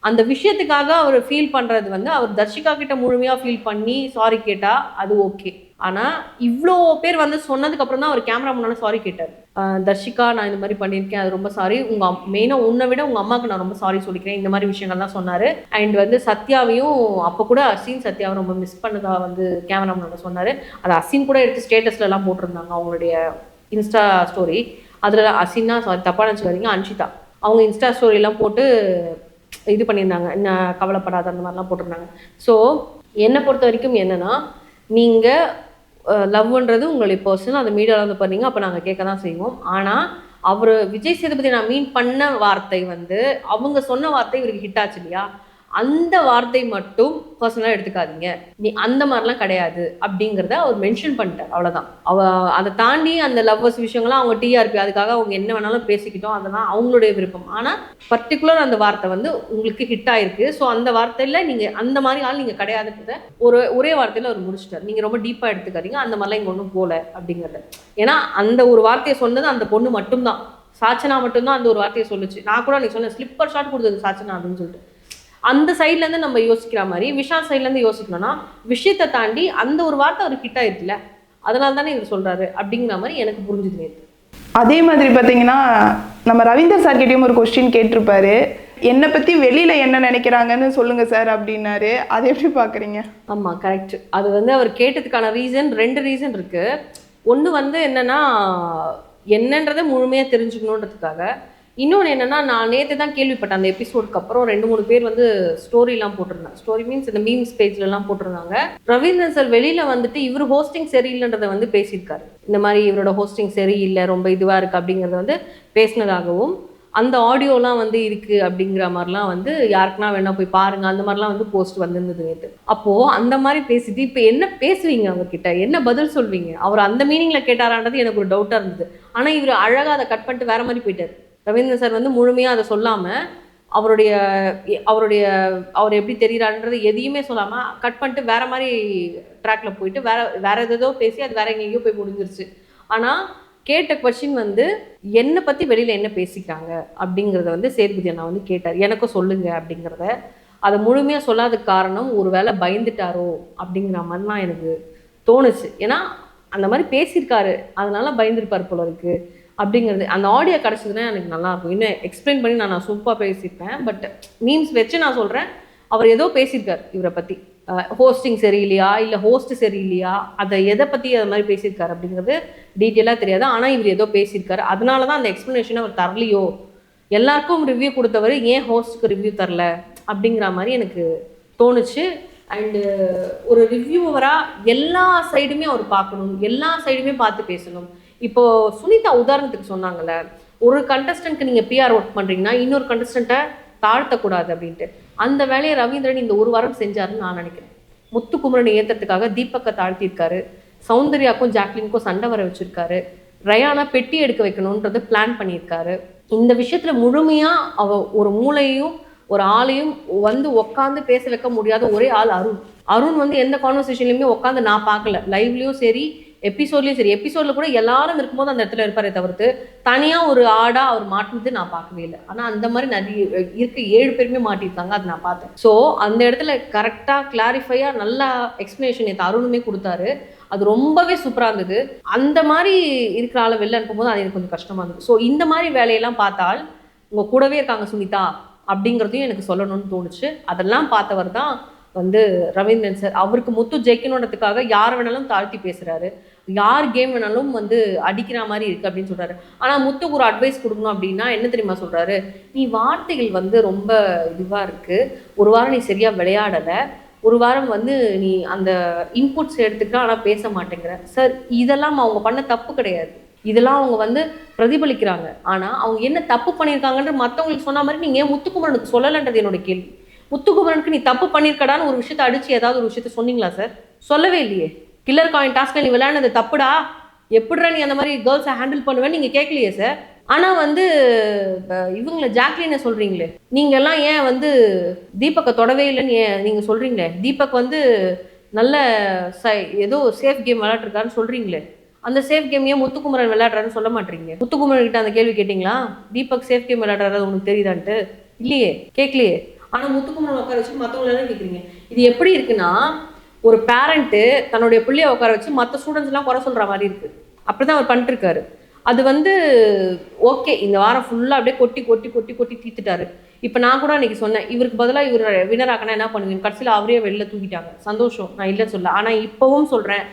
அந்த விஷயத்துக்காக அவர் ஃபீல் பண்ணுறது வந்து அவர் தர்ஷிகா கிட்ட முழுமையாக ஃபீல் பண்ணி சாரி கேட்டால் அது ஓகே. ஆனால் இவ்வளோ பேர் வந்து சொன்னதுக்கப்புறம் தான் அவர் கேமரா முன்னாடி சாரி கேட்டார். தர்ஷிகா, நான் இந்த மாதிரி பண்ணியிருக்கேன், அது ரொம்ப சாரி, மெயினாக உன்னை விட உங்கள் அம்மாவுக்கு நான் ரொம்ப சாரி சொல்லிக்கிறேன், இந்த மாதிரி விஷயங்கள் தான் சொன்னார். அண்ட் வந்து சத்யாவையும் அப்போ கூட அசின் சத்யாவை ரொம்ப மிஸ் பண்ணதாக வந்து கேமரா முன்னாடி சொன்னார். அது அசின் கூட எடுத்து ஸ்டேட்டஸ்லலாம் போட்டிருந்தாங்க அவங்களுடைய இன்ஸ்டா ஸ்டோரி. அதில் அசின்னா சாரி தப்பாக நினச்சிக்காதீங்க, அன்ஷிதா அவங்க இன்ஸ்டா ஸ்டோரியெல்லாம் போட்டு இது பண்ணியிருந்தாங்க, என்ன கவலைப்படாத அந்த மாதிரிலாம் போட்டிருந்தாங்க. ஸோ என்னை பொறுத்த வரைக்கும் என்னென்னா, நீங்கள் லவ்ன்றது உங்களுடைய பர்சன், அதை மீடியாவில் வந்து பண்ணீங்க, அப்போ நாங்கள் கேட்க தான் செய்வோம். ஆனால் அவர் விஜய் சேதுபதி நான் மீன் பண்ண வார்த்தை வந்து அவங்க சொன்ன வார்த்தை இவருக்கு ஹிட் ஆச்சு இல்லையா, அந்த வார்த்தை மட்டும் பர்சனலாக எடுத்துக்காதீங்க, நீ அந்த மாதிரிலாம் கிடையாது அப்படிங்கிறத அவர் மென்ஷன் பண்ணிட்டார். அவ்வளோதான். அதை தாண்டி அந்த லவ்வர்ஸ் விஷயங்கள்லாம் அவங்க டிஆர்பி, அதுக்காக அவங்க என்ன வேணாலும் பேசிக்கிட்டோம், அதெல்லாம் அவங்களுடைய விருப்பம். ஆனால் பர்டிகுலர் அந்த வார்த்தை வந்து உங்களுக்கு ஹிட் ஆயிருக்கு. ஸோ அந்த வார்த்தையில் நீங்கள் அந்த மாதிரி ஆள் நீங்கள் கிடையாதுன்றத ஒரே வார்த்தையில் அவர் முடிச்சிட்டார். நீங்கள் ரொம்ப டீப்பாக எடுத்துக்காதீங்க, அந்த மாதிரிலாம் இங்கே ஒன்றும் போகல அப்படிங்கிறது. ஏன்னா அந்த ஒரு வார்த்தையை சொன்னது அந்த பொண்ணு மட்டும்தான், சாச்சனா மட்டும்தான் அந்த ஒரு வார்த்தையை சொல்லுச்சு. நான் கூட நீ சொன்ன ஸ்லிப்பர் ஷாட் கொடுத்தது சாச்சனா அப்படின்னு சொல்லிட்டு அந்த சைட்லேருந்து நம்ம யோசிக்கிற மாதிரி விஷால் சைட்லேருந்து யோசிக்கணும்னா விஷயத்தை தாண்டி அந்த ஒரு வார்த்தை அவர் கிட்ட இருக்குல்ல, அதனால தானே இவர் சொல்கிறாரு அப்படிங்கிற மாதிரி எனக்கு புரிஞ்சுது நேற்று. அதே மாதிரி பார்த்தீங்கன்னா நம்ம ரவீந்தர் சார் கிட்டேயும் ஒரு கொஸ்டின் கேட்டிருப்பாரு, என்னை பற்றி வெளியில் என்ன நினைக்கிறாங்கன்னு சொல்லுங்கள் சார் அப்படின்னாரு. அதை எப்படி பார்க்குறீங்க? ஆமாம், கரெக்ட். அது வந்து அவர் கேட்டதுக்கான ரெண்டு ரீசன் இருக்குது. ஒன்று வந்து என்னன்றதை முழுமையாக தெரிஞ்சுக்கணுன்றதுக்காக. இன்னொன்று என்னென்னா, நான் நேற்று தான் கேள்விப்பட்டேன் அந்த எபிசோடுக்கு அப்புறம் 2-3 பேர் வந்து ஸ்டோரிலாம் போட்டிருந்தாங்க. ஸ்டோரி மீன்ஸ் இந்த மீம்ஸ் பேஜ்லலாம் போட்டிருந்தாங்க. ரவீந்திரன் சார் வெளியில் வந்துட்டு இவர் ஹோஸ்டிங் சரியில்லைன்றதை வந்து பேசியிருக்காரு. இந்த மாதிரி இவரோட ஹோஸ்டிங் சரியில்லை, ரொம்ப இதுவாக இருக்குது அப்படிங்கிறத வந்து பேசினதாகவும், அந்த ஆடியோலாம் வந்து இருக்குது அப்படிங்கிற மாதிரிலாம் வந்து யாருக்குன்னா வேணா போய் பாருங்கள், அந்த மாதிரிலாம் வந்து போஸ்ட் வந்துருந்தது நேற்று. அப்போது அந்த மாதிரி பேசிட்டு இப்போ என்ன பேசுவீங்க அவர்கிட்ட, என்ன பதில் சொல்வீங்க? அவர் அந்த மீனிங்கில் கேட்டாரான்றது எனக்கு ஒரு டவுட்டாக இருந்தது. ஆனால் இவர் அழகாக அதை கட் பண்ணிட்டு வேறு மாதிரி போயிட்டார். ரவீந்திரன் சார் வந்து முழுமையாக அதை சொல்லாமல் அவர் எப்படி தெரிகிறாருன்றது எதையுமே சொல்லாமல் கட் பண்ணிட்டு வேறு மாதிரி ட்ராக்ல போயிட்டு வேற எதோ பேசி அது வேற எங்கேயோ போய் முடிஞ்சிருச்சு. ஆனால் கேட்ட கொஸ்டின் வந்து என்னை பற்றி வெளியில் என்ன பேசிக்கிறாங்க அப்படிங்கிறத வந்து சேதுபதி அண்ணா வந்து கேட்டார், எனக்கும் சொல்லுங்க அப்படிங்கிறத. அதை முழுமையாக சொல்லாத காரணம் ஒரு வேளை பயந்துட்டாரோ அப்படிங்கிற மாதிரிலாம் எனக்கு தோணுச்சு. ஏன்னா அந்த மாதிரி பேசியிருக்காரு, அதனால பயந்துருப்பார் போல இருக்குது அப்படிங்கிறது. அந்த ஆடியோ கிடச்சதுன்னா எனக்கு நல்லாயிருக்கும், இன்னும் எக்ஸ்பிளைன் பண்ணி நான் சூப்பராக பேசியிருப்பேன். பட் மீம்ஸ் வச்சு நான் சொல்கிறேன், அவர் ஏதோ பேசியிருக்கார் இவரை பற்றி, ஹோஸ்டிங் சரியில்லையா இல்லை ஹோஸ்ட் சரியில்லையா, அதை எதை பற்றி அது மாதிரி பேசியிருக்காரு அப்படிங்கிறது டீட்டெயிலாக தெரியாது. ஆனால் இவர் ஏதோ பேசியிருக்காரு, அதனால தான் அந்த எக்ஸ்ப்ளனேஷனை அவர் தரலையோ, எல்லாருக்கும் ரிவ்யூ கொடுத்தவர் ஏன் ஹோஸ்ட்டுக்கு ரிவ்யூ தரல அப்படிங்கிற மாதிரி எனக்கு தோணுச்சு. அண்டு ஒரு ரிவ்யூவராக எல்லா சைடுமே அவர் பார்க்கணும், எல்லா சைடுமே பார்த்து பேசணும். இப்போ சுனிதா உதாரணத்துக்கு சொன்னாங்கல்ல, ஒரு கண்டஸ்டன்ட்க்கு நீங்கள் பிஆர் ஒர்க் பண்ணுறீங்கன்னா இன்னொரு கண்டஸ்டண்ட்டை தாழ்த்தக்கூடாது அப்படின்ட்டு. அந்த வேலையை ரவீந்திரன் இந்த ஒரு வாரம் செஞ்சாருன்னு நான் நினைக்கிறேன். முத்துக்குமரனை ஏற்றுறதுக்காக தீபக்கை தாழ்த்தியிருக்காரு, சௌந்தர்யாக்கும் ஜாக்லினுக்கும் சண்டை வர வச்சிருக்காரு, ரயானா பெட்டி எடுக்க வைக்கணுன்றது பிளான் பண்ணியிருக்காரு. இந்த விஷயத்தில் முழுமையாக ஒரு மூளையையும் ஒரு ஆளையும் வந்து உட்காந்து பேச வைக்க முடியாத ஒரே ஆள் அருண் வந்து எந்த கான்வர்சேஷன்லையுமே உட்காந்து நான் பார்க்கல, லைவ்லேயும் சரி எபிசோட்லேயும் சரி. எபிசோடில் கூட எல்லாரும் இருக்கும்போது அந்த இடத்துல இருப்பாரே தவிர்த்து தனியாக ஒரு ஆடாக அவர் மாட்டினது நான் பார்க்கவே இல்லை. ஆனால் அந்த மாதிரி நிறைய 7 பேருமே மாட்டியிருக்காங்க, அதை நான் பார்த்தேன். ஸோ அந்த இடத்துல கரெக்டாக கிளாரிஃபையாக நல்லா எக்ஸ்ப்ளனேஷன் நேற்று அருணுமே கொடுத்தாரு, அது ரொம்பவே சூப்பராக இருந்தது. அந்த மாதிரி இருக்கிற ஆளை வெளில அனுப்பும்போது அது எனக்கு கொஞ்சம் கஷ்டமாக இருந்தது. ஸோ இந்த மாதிரி வேலையெல்லாம் பார்த்தால் உங்கள் கூடவே இருக்காங்க சுனிதா அப்படிங்கிறதையும் எனக்கு சொல்லணும்னு தோணுச்சு. அதெல்லாம் பார்த்தவர் தான் வந்து ரவீந்திரன் சார். அவருக்கு முத்து ஜெயிக்கணுன்றதுக்காக யார் வேணாலும் தாழ்த்தி பேசுகிறாரு, யார் கேம் வேணாலும் வந்து அடிக்கிற மாதிரி இருக்குது அப்படின்னு சொல்கிறாரு. ஆனால் முத்துக்கு ஒரு அட்வைஸ் கொடுக்கணும் அப்படின்னா என்ன தெரியுமா சொல்கிறாரு, நீ வார்த்தைகள் வந்து ரொம்ப இதுவாக இருக்குது, ஒரு வாரம் நீ சரியாக விளையாடலை, ஒரு வாரம் வந்து நீ அந்த இன்புட்ஸ் எடுத்துக்கிற ஆனால் பேச மாட்டேங்கிற. சார் இதெல்லாம் அவங்க பண்ண தப்பு கிடையாது, இதெல்லாம் அவங்க வந்து பிரதிபலிக்கிறாங்க. ஆனால் அவங்க என்ன தப்பு பண்ணியிருக்காங்கன்ற மற்றவங்களுக்கு சொன்ன மாதிரி நீங்கள் ஏன் முத்துக்குமரனுக்கு சொல்லலைன்றது என்னோட கேள்வி. முத்துக்குமரனுக்கு நீ தப்பு பண்ணியிருக்கடான்னு ஒரு விஷயத்தை அடிச்சு ஏதாவது ஒரு விஷயத்த சொன்னீங்களா சார்? சொல்லவே இல்லையே. கில்லர் காயின் டாஸ்க்ல நீ விளையாடுனது தப்புடா, எப்படிடா நீ அந்த மாதிரி கேர்ள்ஸை ஹேண்டில் பண்ணுவேன்னு நீங்கள் கேட்கலையே சார். ஆனால் வந்து இவங்களை ஜாக்லினை சொல்கிறீங்களே, நீங்கள் எல்லாம் ஏன் வந்து தீபக்கை தொடவே இல்லைன்னு ஏன் நீங்கள் சொல்கிறீங்களே, தீபக் வந்து நல்ல ஏதோ சேஃப் கேம் விளையாட்டுருக்காருன்னு சொல்கிறீங்களே, அந்த சேஃப் கேம் ஏன் முத்துக்குமரன் விளையாடுறாருன்னு சொல்ல மாட்டீங்க? முத்துக்குமரன் கிட்ட அந்த கேள்வி கேட்டிங்களா? தீபக் சேஃப் கேம் விளையாடுறது உனக்கு தெரியுதான்ட்டு? இல்லையே, கேட்கலையே. ஆனால் முத்துக்குமரன் உட்கார வச்சு மற்றவங்களெல்லாம் கேட்குறீங்க. இது எப்படி இருக்குன்னா, ஒரு பேரண்ட்டு தன்னுடைய பிள்ளைய உட்கார வச்சு மற்ற ஸ்டூடெண்ட்ஸ்லாம் குறை சொல்கிற மாதிரி இருக்குது. அப்படி தான் அவர் பண்ணிட்டுருக்காரு. அது வந்து ஓகே, இந்த வாரம் ஃபுல்லாக அப்படியே கொட்டி கொட்டி கொட்டி கொட்டி தீர்த்துட்டாரு. இப்போ நான் கூட அன்றைக்கி சொன்னேன், இவருக்கு பதிலாக இவர் வினர் ஆக்கினா என்ன பண்ணுவீங்க? கடைசியில் அவரே வெளில தூக்கிட்டாங்க. சந்தோஷம், நான் இல்லைன்னு சொல்ல. ஆனால் இப்போவும் சொல்கிறேன்,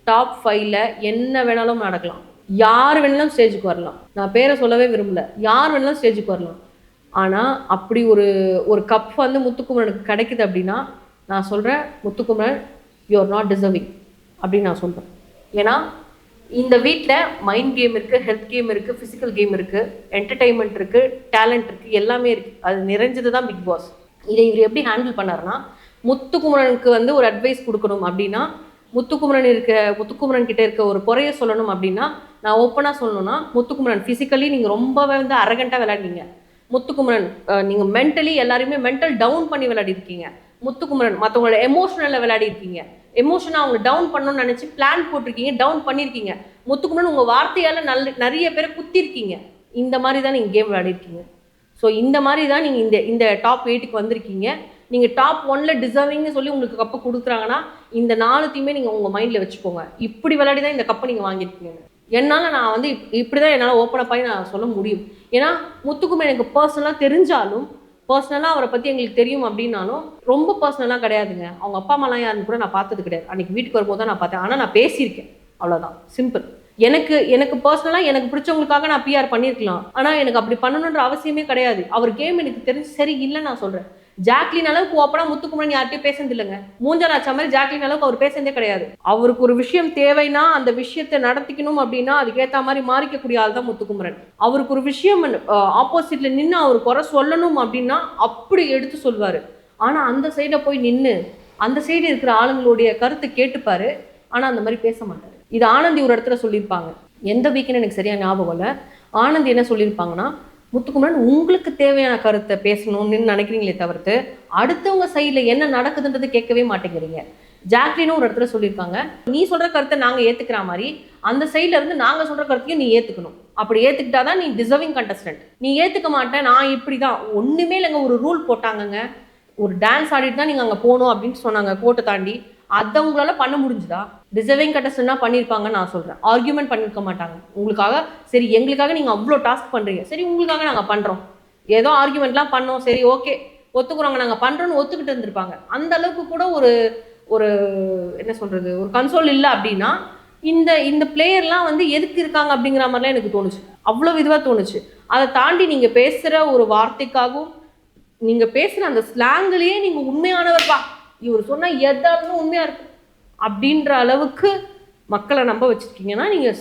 டாப் 5ல் என்ன வேணாலும் நடக்கலாம். யார் வேணாலும் ஸ்டேஜுக்கு வரலாம். நான் பேரை சொல்லவே விரும்பல. யார் வேணாலும் ஸ்டேஜுக்கு வரலாம். ஆனால் அப்படி ஒரு கப் வந்து முத்துக்குமரனுக்கு கிடைக்குது அப்படின்னா நான் சொல்கிறேன், Muthukumaran you are not deserving அப்படின்னு நான் சொல்கிறேன். ஏன்னா இந்த வீட்டில் மைண்ட் கேம் இருக்குது, ஹெல்த் கேம் இருக்குது, ஃபிசிக்கல் கேம் இருக்குது, என்டர்டெயின்மெண்ட் இருக்குது, டேலண்ட் இருக்குது, எல்லாமே இருக்குது. அது நிறைஞ்சது தான் பிக் பாஸ். இதை இவர் எப்படி ஹேண்டில் பண்ணாருன்னா, முத்துக்குமரனுக்கு வந்து ஒரு அட்வைஸ் கொடுக்கணும் அப்படின்னா, முத்துக்குமரன் கிட்ட இருக்க ஒரு குறைய சொல்லணும் அப்படின்னா, நான் ஓப்பனாக சொல்லணும்னா, முத்துக்குமரன் ஃபிசிக்கலி நீங்கள் ரொம்பவே வந்து அரகண்ட்டாக விளையாடுனீங்க. முத்துக்குமரன் நீங்கள் மென்டலி எல்லாருமே மென்டல் டவுன் பண்ணி விளையாடி இருக்கீங்க. முத்துக்குமரன் மற்றவங்களோட எமோஷனலில் விளையாடி இருக்கீங்க. எமோஷனை அவங்க டவுன் பண்ணணும்னு நினச்சி பிளான் போட்டிருக்கீங்க, டவுன் பண்ணியிருக்கீங்க. முத்துக்குமரன் உங்கள் வார்த்தையால் நிறைய பேரை குத்திருக்கீங்க. இந்த மாதிரி தான் நீங்கள் கேம் விளையாடிருக்கீங்க. ஸோ இந்த மாதிரி தான் நீங்கள் இந்த டாப் 8க்கு வந்திருக்கீங்க. நீங்கள் டாப் 1ல் டிசர்விங்னு சொல்லி உங்களுக்கு கப்பை கொடுக்குறாங்கன்னா இந்த 4த்தையுமே நீங்கள் உங்கள் மைண்டில் வச்சுக்கோங்க. இப்படி விளையாடி தான் இந்த கப்பை நீங்கள் வாங்கியிருக்கீங்க. என்னால் நான் வந்து இப்படி தான் என்னால் ஓப்பன் அப் ஆகி நான் சொல்ல முடியும். ஏன்னா முத்துக்குமரன் எனக்கு பர்சனலாக தெரிஞ்சாலும், பர்சனலாக அவரை பற்றி எங்களுக்கு தெரியும் அப்படின்னாலும் ரொம்ப பர்சனலாக கிடையாதுங்க. அவங்க அப்பா அம்மாலாம் யாருன்னு கூட நான் பார்த்தது கிடையாது. அன்றைக்கி வீட்டுக்கு வரும்போது தான் நான் பார்த்தேன். ஆனால் நான் பேசியிருக்கேன், அவ்வளோதான், சிம்பிள். எனக்கு பர்சனலாக எனக்கு பிடிச்சவங்களுக்காக நான் பிஆர் பண்ணியிருக்கலாம். ஆனால் எனக்கு அப்படி பண்ணணுன்ற அவசியமே கிடையாது. அவர் கேம் எனக்கு தெரிஞ்சு சரி இல்லைன்னு நான் சொல்கிறேன். ஜாக்லின் அளவுக்கு ஓப்பனா முத்துக்குமரன் யார்கிட்டயும் பேசுறது இல்லைங்க. மூஞ்சலாச்ச மாதிரி ஜாக்லின் அளவுக்கு அவர் பேசுறதே கிடையாது. அவருக்கு ஒரு விஷயம் தேவைன்னா அந்த விஷயத்தை நடத்திக்கணும் அப்படின்னா அதுக்கேற்ற மாதிரி மாறிக்கக்கூடிய ஆள் தான் முத்துக்குமரன். அவருக்கு ஒரு விஷயம் ஆப்போசிட்ல நின்று அவர் குறை சொல்லணும் அப்படின்னா அப்படி எடுத்து சொல்வாரு. ஆனா அந்த சைட போய் நின்று அந்த சைடு இருக்கிற ஆளுங்களுடைய கருத்தை கேட்டுப்பாரு. ஆனா அந்த மாதிரி பேச மாட்டாரு. இது ஆனந்தி ஒரு இடத்துல சொல்லியிருப்பாங்க, எந்த வீக்குன்னு எனக்கு சரியா ஞாபகம் இல்லை. ஆனந்தி என்ன சொல்லியிருப்பாங்கன்னா, முத்துக்குமரன் உங்களுக்கு தேவையான கருத்தை பேசணும்னு நினைக்கிறீங்களே தவிர்த்து அடுத்தவங்க சைடில் என்ன நடக்குதுன்றது கேட்கவே மாட்டேங்கிறீங்க. ஜாக்லினும் ஒரு இடத்துல சொல்லியிருக்காங்க, நீ சொல்ற கருத்தை நாங்கள் ஏற்றுக்கிற மாதிரி அந்த சைட்ல இருந்து நாங்கள் சொல்ற கருத்தையும் நீ ஏற்றுக்கணும். அப்படி ஏற்றுக்கிட்டாதான் நீ டிசர்விங் கண்டஸ்டன்ட். நீ ஏற்றுக்க மாட்டேன், நான் இப்படி தான், ஒன்றுமே இல்லைங்க. ஒரு ரூல் போட்டாங்கங்க, ஒரு டான்ஸ் ஆடிட்டு தான் நீங்கள் அங்கே போகணும் அப்படின்னு சொன்னாங்க, கோட்டை தாண்டி. அதை உங்களால் பண்ண முடிஞ்சுதா? டிசர்விங் கண்டஸ்டன்ட்னா பண்ணியிருப்பாங்கன்னு நான் சொல்கிறேன். ஆர்கியூமெண்ட் பண்ணியிருக்க மாட்டாங்க உங்களுக்காக. சரி, எங்களுக்காக நீங்கள் அவ்வளோ டாஸ்க் பண்ணுறீங்க, சரி உங்களுக்காக நாங்கள் பண்ணுறோம், ஏதோ ஆர்கியூமெண்ட்லாம் பண்ணோம், சரி ஓகே ஒத்துக்குறோங்க நாங்கள் பண்ணுறோன்னு ஒத்துக்கிட்டு இருந்திருப்பாங்க. அந்த அளவுக்கு கூட ஒரு என்ன சொல்கிறது, ஒரு கன்சோல் இல்லை அப்படின்னா இந்த பிளேயர்லாம் வந்து எதுக்கு இருக்காங்க அப்படிங்கிற மாதிரிலாம் எனக்கு தோணுச்சு. அவ்வளோ இதுவாக தோணுச்சு. அதை தாண்டி நீங்கள் பேசுகிற ஒரு வார்த்தைக்காகவும் நீங்கள் பேசுகிற அந்த ஸ்லாங்லேயே நீங்கள் உண்மையானவர்ப்பா, இவர் சொன்னால் எதாவது உண்மையாக இருக்கும் அப்படின்ற அளவுக்கு மக்களை நம்ப வச்சுருக்கீங்கன்னா நீங்கள்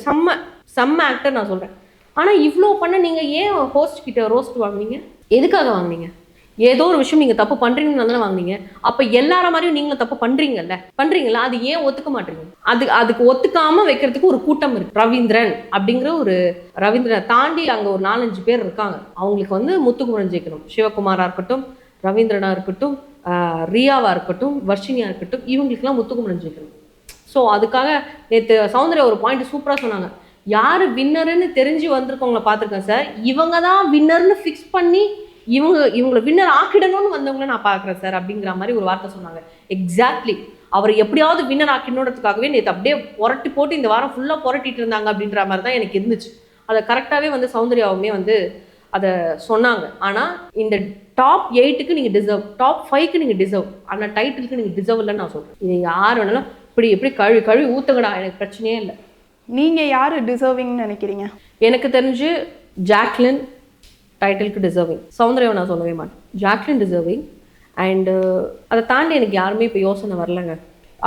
செம்ம ஆக்டர் நான் சொல்கிறேன். ஆனால் இவ்வளோ பண்ண நீங்கள் ஏன் ஹோஸ்ட் கிட்ட ரோஸ்ட் வாங்குனீங்க? எதுக்காக வாங்குனீங்க? ஏதோ ஒரு விஷயம் நீங்கள் தப்பு பண்ணுறீங்கன்னு தானே வாங்குனீங்க. அப்போ எல்லார மாதிரியும் நீங்களும் தப்பு பண்ணுறீங்களா? அது ஏன் ஒத்துக்க மாட்டீங்க? அதுக்கு ஒத்துக்காமல் வைக்கிறதுக்கு ஒரு கூட்டம் இருக்குது. ரவீந்திரன் அப்படிங்கிற ஒரு ரவீந்திரனை தாண்டி அங்கே ஒரு 4-5 பேர் இருக்காங்க. அவங்களுக்கு வந்து முத்துக்குமரன் ஜெயிக்கணும். சிவகுமாராக இருக்கட்டும், ரவீந்திரனாக இருக்கட்டும், ரியாவாக இருக்கட்டும், வர்ஷினியாக இருக்கட்டும், இவங்களுக்குலாம் முத்துக்குமரன் ஜெயிக்கணும். ஸோ அதுக்காக நேற்று சௌந்தர்யா ஒரு பாயிண்ட் சூப்பராக சொன்னாங்க, யார் வின்னருன்னு தெரிஞ்சு வந்திருக்கவங்களை பார்த்துருக்கேன் சார், இவங்க தான் வின்னர்னு ஃபிக்ஸ் பண்ணி இவங்களை வின்னர் ஆக்கிடணும்னு வந்தவங்கள நான் பார்க்குறேன் சார் அப்படிங்கிற மாதிரி ஒரு வார்த்தை சொன்னாங்க. எக்ஸாக்ட்லி, அவர் எப்படியாவது வின்னர் ஆக்கிடணுன்றதுக்காகவே நேற்று அப்படியே புரட்டி போட்டு இந்த வாரம் ஃபுல்லாக புரட்டிட்டு இருந்தாங்க அப்படின்ற மாதிரி தான் எனக்கு இருந்துச்சு. அதை கரெக்டாகவே வந்து சௌந்தர்யாவுமே வந்து அதை சொன்னாங்க. ஆனால் இந்த டாப் 8க்கு நீங்கள் டிசர்வ், டாப் 5க்கு நீங்கள் டிசர்வ், ஆனால் டைட்டிலுக்கு நீங்கள் டிசர்வ் இல்லைன்னு நான் சொல்கிறேன். இது யார் வேணாலும் எப்படி கழுவி ஊற்றுங்கடா, எனக்கு பிரச்சனையே இல்லை. நீங்கள் யார் டிசர்விங்னு நினைக்கிறீங்க? எனக்கு தெரிஞ்சு ஜாக்லின் டைட்டிலுக்கு டிசர்விங். சௌந்தர்யாவை நான் சொல்லவே மாட்டேன். Jacqueline deserving. அண்டு அதை தாண்டி எனக்கு யாருமே இப்போ யோசனை வரலங்க.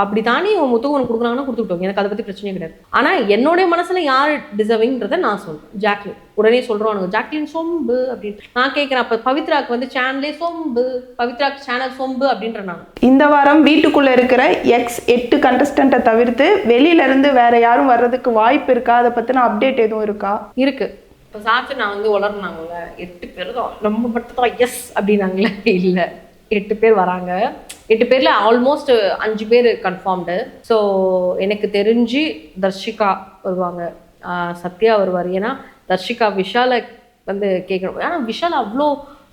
அப்படி தாண்டி முத்துக்குமரன் கொடுக்குறாங்கன்னா கொடுத்துட்டோம், எனக்கு அதை பற்றி பிரச்சனையே கிடையாது. ஆனால் என்னுடைய மனசில் யார் டிசர்விங்கிறத நான் சொல்கிறேன். ஜாக்லின். உடனே சொல்கிறோம் ஜாக்லின் சொம்பு அப்படின்னு. நான் கேட்குறேன், அப்போ பவித்ராக்கு வந்து சேனலே சொம்பு, பவித்ராக்கு சேனல் சொம்பு அப்படின்ற நான். இந்த வாரம் வீட்டுக்குள்ளே இருக்கிற X8 கண்டஸ்டண்ட்டை தவிர்த்து வெளியிலேருந்து வேற யாரும் வர்றதுக்கு வாய்ப்பு இருக்கா? அதை பற்றின அப்டேட் எதுவும் இருக்கா? இருக்குது. இப்போ சாச்சு நான் வந்து வளர்னாங்கல்ல 8 பேர் தான் நம்ம மட்டும் தான் எஸ் அப்படின்னாங்களே. இல்லை, 8 பேர் வராங்க. 8 பேர்ல ஆல்மோஸ்ட் 5 பேர் கன்ஃபார்ம்டு. ஸோ எனக்கு தெரிஞ்சு தர்ஷிகா வருவாங்க, சத்யா வருவார். ஏன்னா தர்ஷிகா விஷாலை வந்து கேட்கணும். ஏன்னா விஷால் அவ்வளோ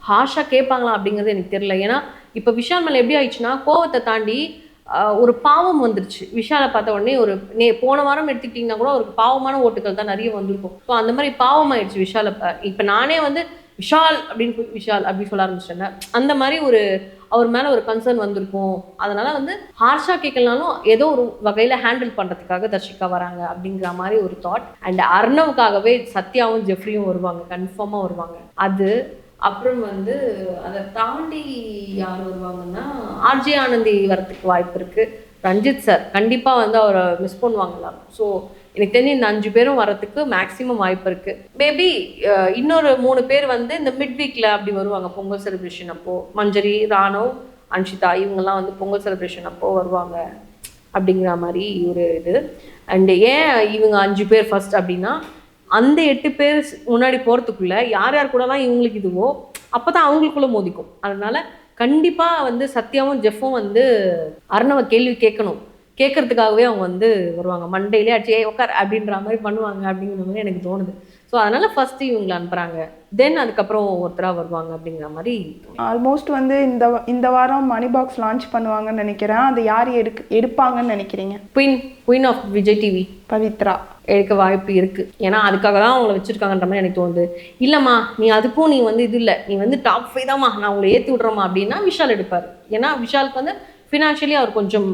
ஹார்ஷாக கேட்பாங்களா அப்படிங்கிறது எனக்கு தெரியல. ஏன்னா இப்போ விஷால் மேலே எப்படி ஆயிடுச்சுன்னா கோவத்தை தாண்டி ஒரு பாவம் வந்துருச்சு. விஷாலை பார்த்த உடனே ஒரு போன வாரம் எடுத்துக்கிட்டிங்கன்னா கூட ஒரு பாவமான ஓட்டுகள் தான் நிறைய வந்திருக்கும். ஸோ அந்த மாதிரி பாவம் ஆயிடுச்சு விஷாலை. இப்போ நானே வந்து விஷால் அப்படின்னு விஷால் அப்படி சொல்ல ஆரம்பிச்சிட்டேன். அந்த மாதிரி ஒரு அவர் மேலே ஒரு கன்சர்ன் வந்திருக்கும். அதனால வந்து ஹார்ஷாக கேட்கலனாலும் ஏதோ ஒரு வகையில் ஹேண்டில் பண்ணுறதுக்காக தர்ஷிகா வராங்க அப்படிங்கிற மாதிரி ஒரு தாட். அண்ட் அர்ணவுக்காகவே சத்யாவும் ஜெஃப்ரியும் வருவாங்க, கன்ஃபார்மாக வருவாங்க. அது அப்புறம் வந்து அதை தாண்டி யார் வருவாங்கன்னா ஆர்ஜே ஆனந்தி வரத்துக்கு வாய்ப்பு இருக்குது. ரஞ்சித் சார் கண்டிப்பாக வந்து அவரை மிஸ் பண்ணுவாங்களாம். ஸோ எனக்கு தெரிஞ்சு இந்த 5 பேரும் வரத்துக்கு மேக்ஸிமம் வாய்ப்பு இருக்குது. மேபி இன்னொரு 3 பேர் வந்து இந்த மிட் வீக்கில் அப்படி வருவாங்க. பொங்கல் செலிப்ரேஷன் அப்போது மஞ்சரி, ராணவ், அன்ஷிதா இவங்கெல்லாம் வந்து பொங்கல் செலிப்ரேஷன் அப்போது வருவாங்க அப்படிங்கிற மாதிரி ஒரு இது. அண்டு ஏன் இவங்க 5 பேர் ஃபர்ஸ்ட் அப்படின்னா அந்த 8 பேர் முன்னாடி போகிறதுக்குள்ளே யார் யார் கூடலாம் இவங்களுக்கு இதுவோ அப்போ தான் அவங்களுக்குள்ளே மோதிக்கும். அதனால கண்டிப்பாக வந்து சத்யாவும் ஜெஃப்பும் வந்து அர்ணவை கேள்வி கேட்கறதுக்காகவே அவங்க வந்து வருவாங்க. மண்டேலே அடிச்சு உட்கார் அப்படின்ற மாதிரி பண்ணுவாங்க அப்படிங்கிற மாதிரி எனக்கு தோணுது. ஸோ அதனால ஃபர்ஸ்ட் இவங்களை அனுப்புகிறாங்க, தென் அதுக்கப்புறம் ஒருத்தராக வருவாங்க அப்படிங்கிற மாதிரி. ஆல்மோஸ்ட் வந்து இந்த வாரம் மணி பாக்ஸ் லான்ச் பண்ணுவாங்கன்னு நினைக்கிறேன். அது யார் எடுப்பாங்கன்னு நினைக்கிறீங்க? Queen of Vijay TV Pavithra எடுக்க வாய்ப்பு இருக்குது. ஏன்னா அதுக்காக தான் அவங்கள வச்சுருக்காங்கன்ற மாதிரி எனக்கு தோணுது. இல்லைம்மா நீ அதுக்கும் நீ வந்து இது இல்லை, நீ வந்து டாப் 5 தான்மா, நான் உங்களை ஏற்றி விட்றேம்மா அப்படின்னா விஷால் எடுப்பார். ஏன்னா விஷாலுக்கு வந்து ஃபினான்ஷியலி அவர் கொஞ்சம்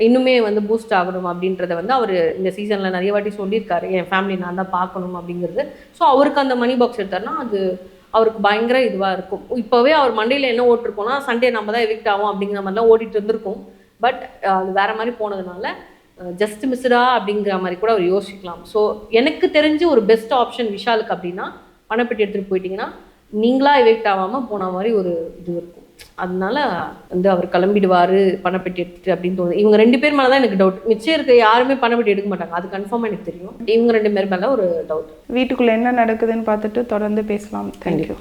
இன்னுமே வந்து பூஸ்ட் ஆகணும் அப்படின்றத வந்து அவர் இந்த சீசனில் நிறைய வாட்டி சொல்லியிருக்காரு. என் ஃபேமிலி நான் தான் பார்க்கணும் அப்படிங்கிறது. ஸோ அவருக்கு அந்த மணி பாக்ஸ் எடுத்தாருன்னா அது அவருக்கு பயங்கர இதுவாக இருக்கும். இப்போவே அவர் மண்டேல என்ன ஓட்டிருக்கோம்னா சண்டே நம்ம தான் எவிக்ட் ஆகும் அப்படிங்கிற மாதிரிலாம் ஓடிட்டு இருந்திருக்கும். பட் அது வேற மாதிரி போனதுனால ஜஸ்ட் மிஸ்டா அப்படிங்கிற மாதிரி கூட அவர் யோசிக்கலாம். ஸோ எனக்கு தெரிஞ்சு ஒரு பெஸ்ட் ஆப்ஷன் விஷாலுக்கு அப்படின்னா பணப்பெட்டி எடுத்துகிட்டு போயிட்டீங்கன்னா நீங்களா எவிக்ட் ஆகாமல் போன மாதிரி ஒரு இது இருக்கும். அதனால வந்து அவர் கிளம்பிடுவார் பணப்பெட்டி எடுத்துட்டு அப்படின்னு தோணுது. இவங்க 2 பேர் மேலே தான் எனக்கு டவுட். மிச்சம் இருக்க யாருமே பணப்பெட்டி எடுக்க மாட்டாங்க, அது கன்ஃபார்மாக எனக்கு தெரியும். இவங்க 2 பேர் மேலே ஒரு டவுட். வீட்டுக்குள்ளே என்ன நடக்குதுன்னு பார்த்துட்டு தொடர்ந்து பேசலாம். தேங்க்யூ.